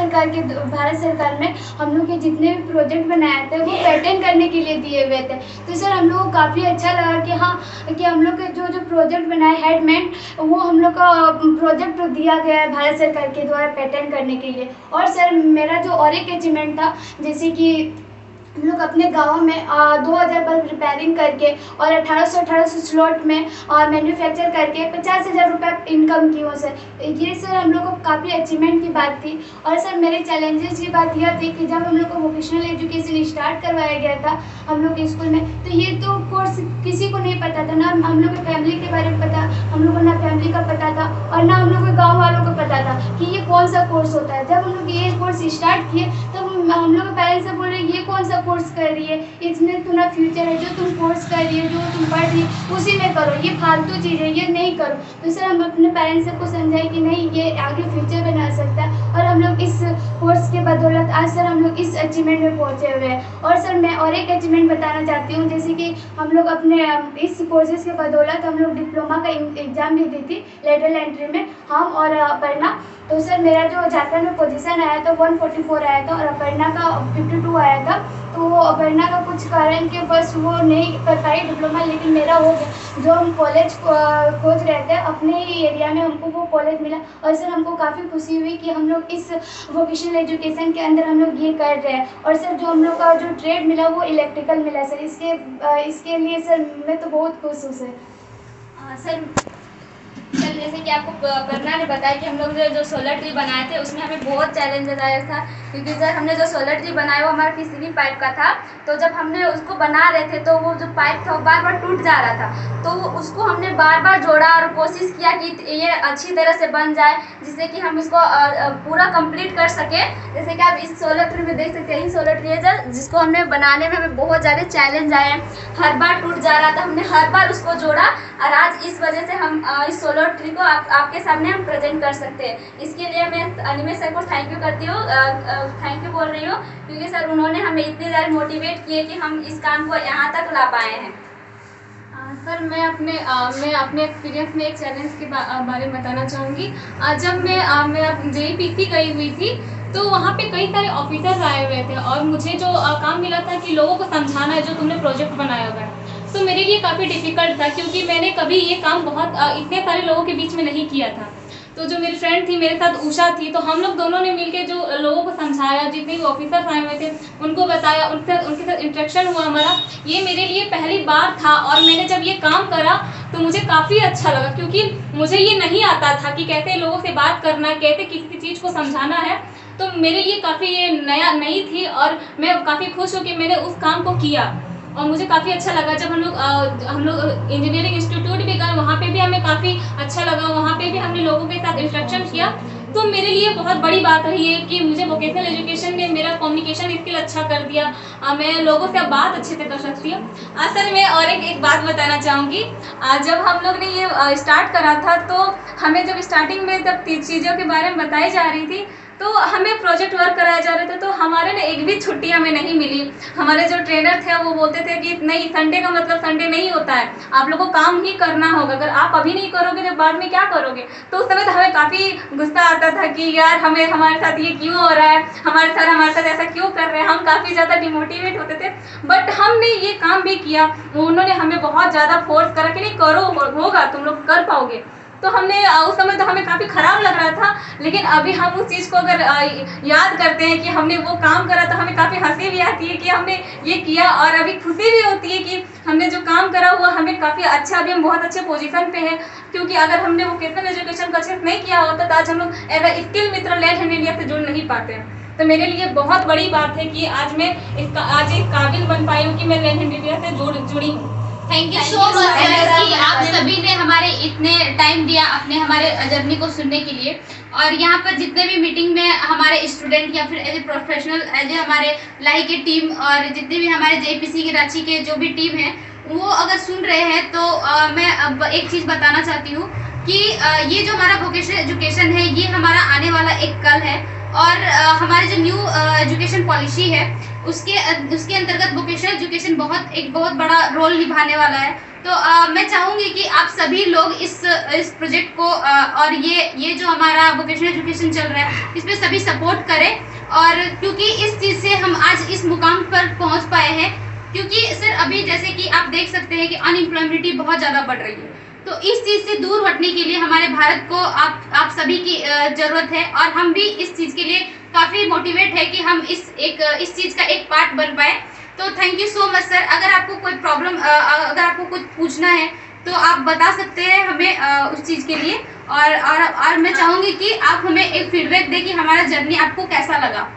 सरकार में हम लोग के जितने भी प्रोजेक्ट बनाए थे वो पैटर्न करने के लिए दिए हुए थे। तो सर हम लोग को काफ़ी अच्छा लगा कि हाँ, कि हम लोग के जो प्रोजेक्ट बनाए हेडमेंट, वो हम लोग का प्रोजेक्ट दिया गया है भारत सरकार के द्वारा पैटर्न करने के लिए। और सर मेरा जो और एक अचीवमेंट था, जैसे कि हम लोग अपने गाँव में 2000 बल्ब रिपेयरिंग करके और 1800 स्लॉट में मैन्युफैक्चर करके 50,000 रुपये इनकम की हो सर। ये सर हम लोग को काफ़ी अचीवमेंट की बात थी। और सर मेरे चैलेंजेस की बात यह थी कि जब हम लोग को वोकेशनल एजुकेशन स्टार्ट करवाया गया था हम लोग के स्कूल में, तो ये तो कोर्स किसी को नहीं पता था, ना हम लोग के फैमिली के बारे में पता, हम लोग को ना फैमिली का पता था और ना हम लोग के गाँव वालों को पता था कि ये कौन सा कोर्स होता है। जब हम लोग ये कोर्स स्टार्ट किए तो हम लोग के पेरेंट्स से बोल रहे ये कौन सा कोर्स कर रही है, इसमें तुम्हारा फ्यूचर है, जो तुम कोर्स कर रही है, जो तुम पढ़ रही है उसी में करो, ये फालतू चीज़ है, ये नहीं करो। तो सर हम अपने पेरेंट्स को समझाए कि नहीं, ये आगे फ्यूचर बना सकता है। और हम लोग इस कोर्स के बदौलत आज सर हम लोग इस अचीवमेंट में पहुँचे हुए हैं। और सर मैं और एक अचीवमेंट बताना चाहती हूँ, जैसे कि हम लोग अपने इस कोर्सेज के बदौलत हम लोग डिप्लोमा का एग्ज़ाम भी दी थी लेटरल एंट्री में, हम और अपर्णा। तो सर मेरा जो झारखंड में पोजीशन आया था 144 आया था और अपर्णा का 52 आया था। तो अपर्णा का कुछ कारण के बस वो नहीं कर पाई डिप्लोमा, लेकिन मेरा हो गया। जो हम कॉलेज खोज रहे थे अपने ही एरिया में, हमको वो कॉलेज मिला। और सर हमको काफ़ी खुशी हुई कि हम लोग इस वोकेशनल एजुकेशन के अंदर हम लोग ये कर रहे हैं। और सर जो हम लोग का जो ट्रेड मिला वो इलेक्ट्रिकल मिला सर। इसके लिए सर मैं तो बहुत खुश हूँ सर। सर जैसे कि आपको अपर्णा ने बताया कि हम लोग जो सोलर ट्री बनाए थे उसमें हमें बहुत चैलेंजेस आया था, क्योंकि सर हमने जो सोलर ट्री बनाया वो हमारा पीसीबी पाइप का था। तो जब हमने उसको बना रहे थे तो वो जो पाइप था वो बार बार टूट जा रहा था। तो उसको हमने बार बार जोड़ा और कोशिश किया कि ये अच्छी तरह से बन जाए, जिससे कि हम इसको पूरा कंप्लीट कर सके। जैसे कि आप इस सोलर ट्री में देख सकते हैं, सोलर ट्री है सर, जिसको हमने बनाने में हमें बहुत ज़्यादा चैलेंज आए। हर बार टूट जा रहा था, हमने हर बार उसको जोड़ा और आज इस वजह से हम इस सोलर ट्री को आपके सामने हम प्रेजेंट कर सकते हैं। इसके लिए मैं अनिमेश सर को थैंक यू करती हूँ, थैंक यू बोल रही हूँ, क्योंकि सर उन्होंने हमें इतनी ज़्यादा मोटिवेट किए कि हम इस काम को यहाँ तक ला पाए हैं। सर मैं अपने एक्सपीरियंस में एक चैलेंज के बारे में बताना चाहूँगी। जब मैं जेईपीसी गई हुई थी तो वहाँ पे कई सारे ऑफिसर्स आए हुए थे और मुझे जो काम मिला था कि लोगों को समझाना है जो तुमने प्रोजेक्ट बनाया हुआ है। तो मेरे लिए काफ़ी डिफ़िकल्ट था, क्योंकि मैंने कभी ये काम इतने सारे लोगों के बीच में नहीं किया था। तो जो मेरी फ्रेंड थी मेरे साथ उषा थी, तो हम लोग दोनों ने मिलके जो लोगों को समझाया, जितने भी ऑफिसर्स आए हुए थे उनको बताया, उनके साथ इंटरेक्शन हुआ हमारा। ये मेरे लिए पहली बार था और मैंने जब ये काम करा तो मुझे काफ़ी अच्छा लगा, क्योंकि मुझे ये नहीं आता था कि कैसे लोगों से बात करना, कैसे किसी चीज़ को समझाना है। तो मेरे लिए काफ़ी ये नई थी और मैं काफ़ी खुश हूँ कि मैंने उस काम को किया और मुझे काफ़ी अच्छा लगा। जब हम लोग इंजीनियरिंग इंस्टीट्यूट भी गए, वहाँ पे काफ़ी अच्छा लगा। वहाँ पे भी हमने लोगों के साथ इंस्ट्रक्शन किया, तो मेरे लिए बहुत बड़ी बात रही है कि मुझे वोकेशनल एजुकेशन ने मेरा कम्युनिकेशन स्किल अच्छा कर दिया। मैं लोगों से अब बात अच्छे से कर सकती हूँ। असल में और एक बात बताना चाहूँगी, जब हम लोग ने ये स्टार्ट करा था तो हमें जब स्टार्टिंग में जब चीज़ों के बारे में बताई जा रही थी तो हमें प्रोजेक्ट वर्क कराया जा रहे थे, तो हमारे ने एक भी छुट्टी हमें नहीं मिली। हमारे जो ट्रेनर थे वो बोलते थे कि नहीं, संडे का मतलब संडे नहीं होता है, आप लोगों को काम ही करना होगा, अगर आप अभी नहीं करोगे तो बाद में क्या करोगे। तो उस समय तो हमें काफ़ी गुस्सा आता था कि यार हमें हमारे साथ ये क्यों हो रहा है, हमारे सर हमारे साथ ऐसा क्यों कर रहे हैं। हम काफ़ी ज़्यादा डिमोटिवेट होते थे, बट हमने ये काम भी किया। उन्होंने हमें बहुत ज़्यादा फोर्स करा कि नहीं करो, होगा, तुम लोग कर पाओगे। तो हमने उस समय तो हमें काफ़ी ख़राब लग रहा था, लेकिन अभी हम उस चीज़ को अगर याद करते हैं कि हमने वो काम करा तो हमें काफ़ी हंसी भी आती है कि हमने ये किया, और अभी खुशी भी होती है कि हमने जो काम करा हुआ हमें काफ़ी अच्छा, अभी हम बहुत अच्छे पोजीशन पे हैं। क्योंकि अगर हमने वोकेशनल एजुकेशन का अच्छे से नहीं किया होता तो आज हम लोग एज अ स्किल मित्र लेट हैंड इंडिया से जुड़ नहीं पाते। तो मेरे लिए बहुत बड़ी बात है कि आज मैं आज इस काबिल बन पाई हूँ कि मैं लेट हैंड इंडिया से जुड़ी हूँ। Thank you so much sir कि आप सभी ने हमारे इतने टाइम दिया अपने हमारे जर्नी को सुनने के लिए। और यहाँ पर जितने भी मीटिंग में हमारे स्टूडेंट या फिर as a professional, as a हमारे लाई के टीम और जितने भी हमारे JPC के रांची के जो भी टीम है वो अगर सुन रहे हैं तो मैं अब एक चीज़ बताना चाहती हूँ कि ये जो हमारा वोकेशनल एजुकेशन है ये हमारा आने वाला एक कल है, और हमारे जो न्यू एजुकेशन पॉलिसी है उसके अंतर्गत वोकेशनल एजुकेशन बहुत बड़ा रोल निभाने वाला है। तो मैं चाहूँगी कि आप सभी लोग इस प्रोजेक्ट को और ये जो हमारा वोकेशनल एजुकेशन चल रहा है इस पर सभी सपोर्ट करें, और क्योंकि इस चीज़ से हम आज इस मुकाम पर पहुँच पाए हैं। क्योंकि सर अभी जैसे कि आप देख सकते हैं कि अनएम्प्लॉयमेंट बहुत ज़्यादा बढ़ रही है, तो इस चीज़ से दूर हटने के लिए हमारे भारत को आप सभी की ज़रूरत है, और हम भी इस चीज़ के लिए काफ़ी मोटिवेट है कि हम इस चीज़ का एक पार्ट बन पाए। तो thank you so much sir. अगर आपको कोई प्रॉब्लम, अगर आपको कुछ पूछना है तो आप बता सकते हैं हमें उस चीज़ के लिए, और मैं चाहूँगी कि आप हमें एक फीडबैक दें कि हमारा जर्नी आपको कैसा लगा।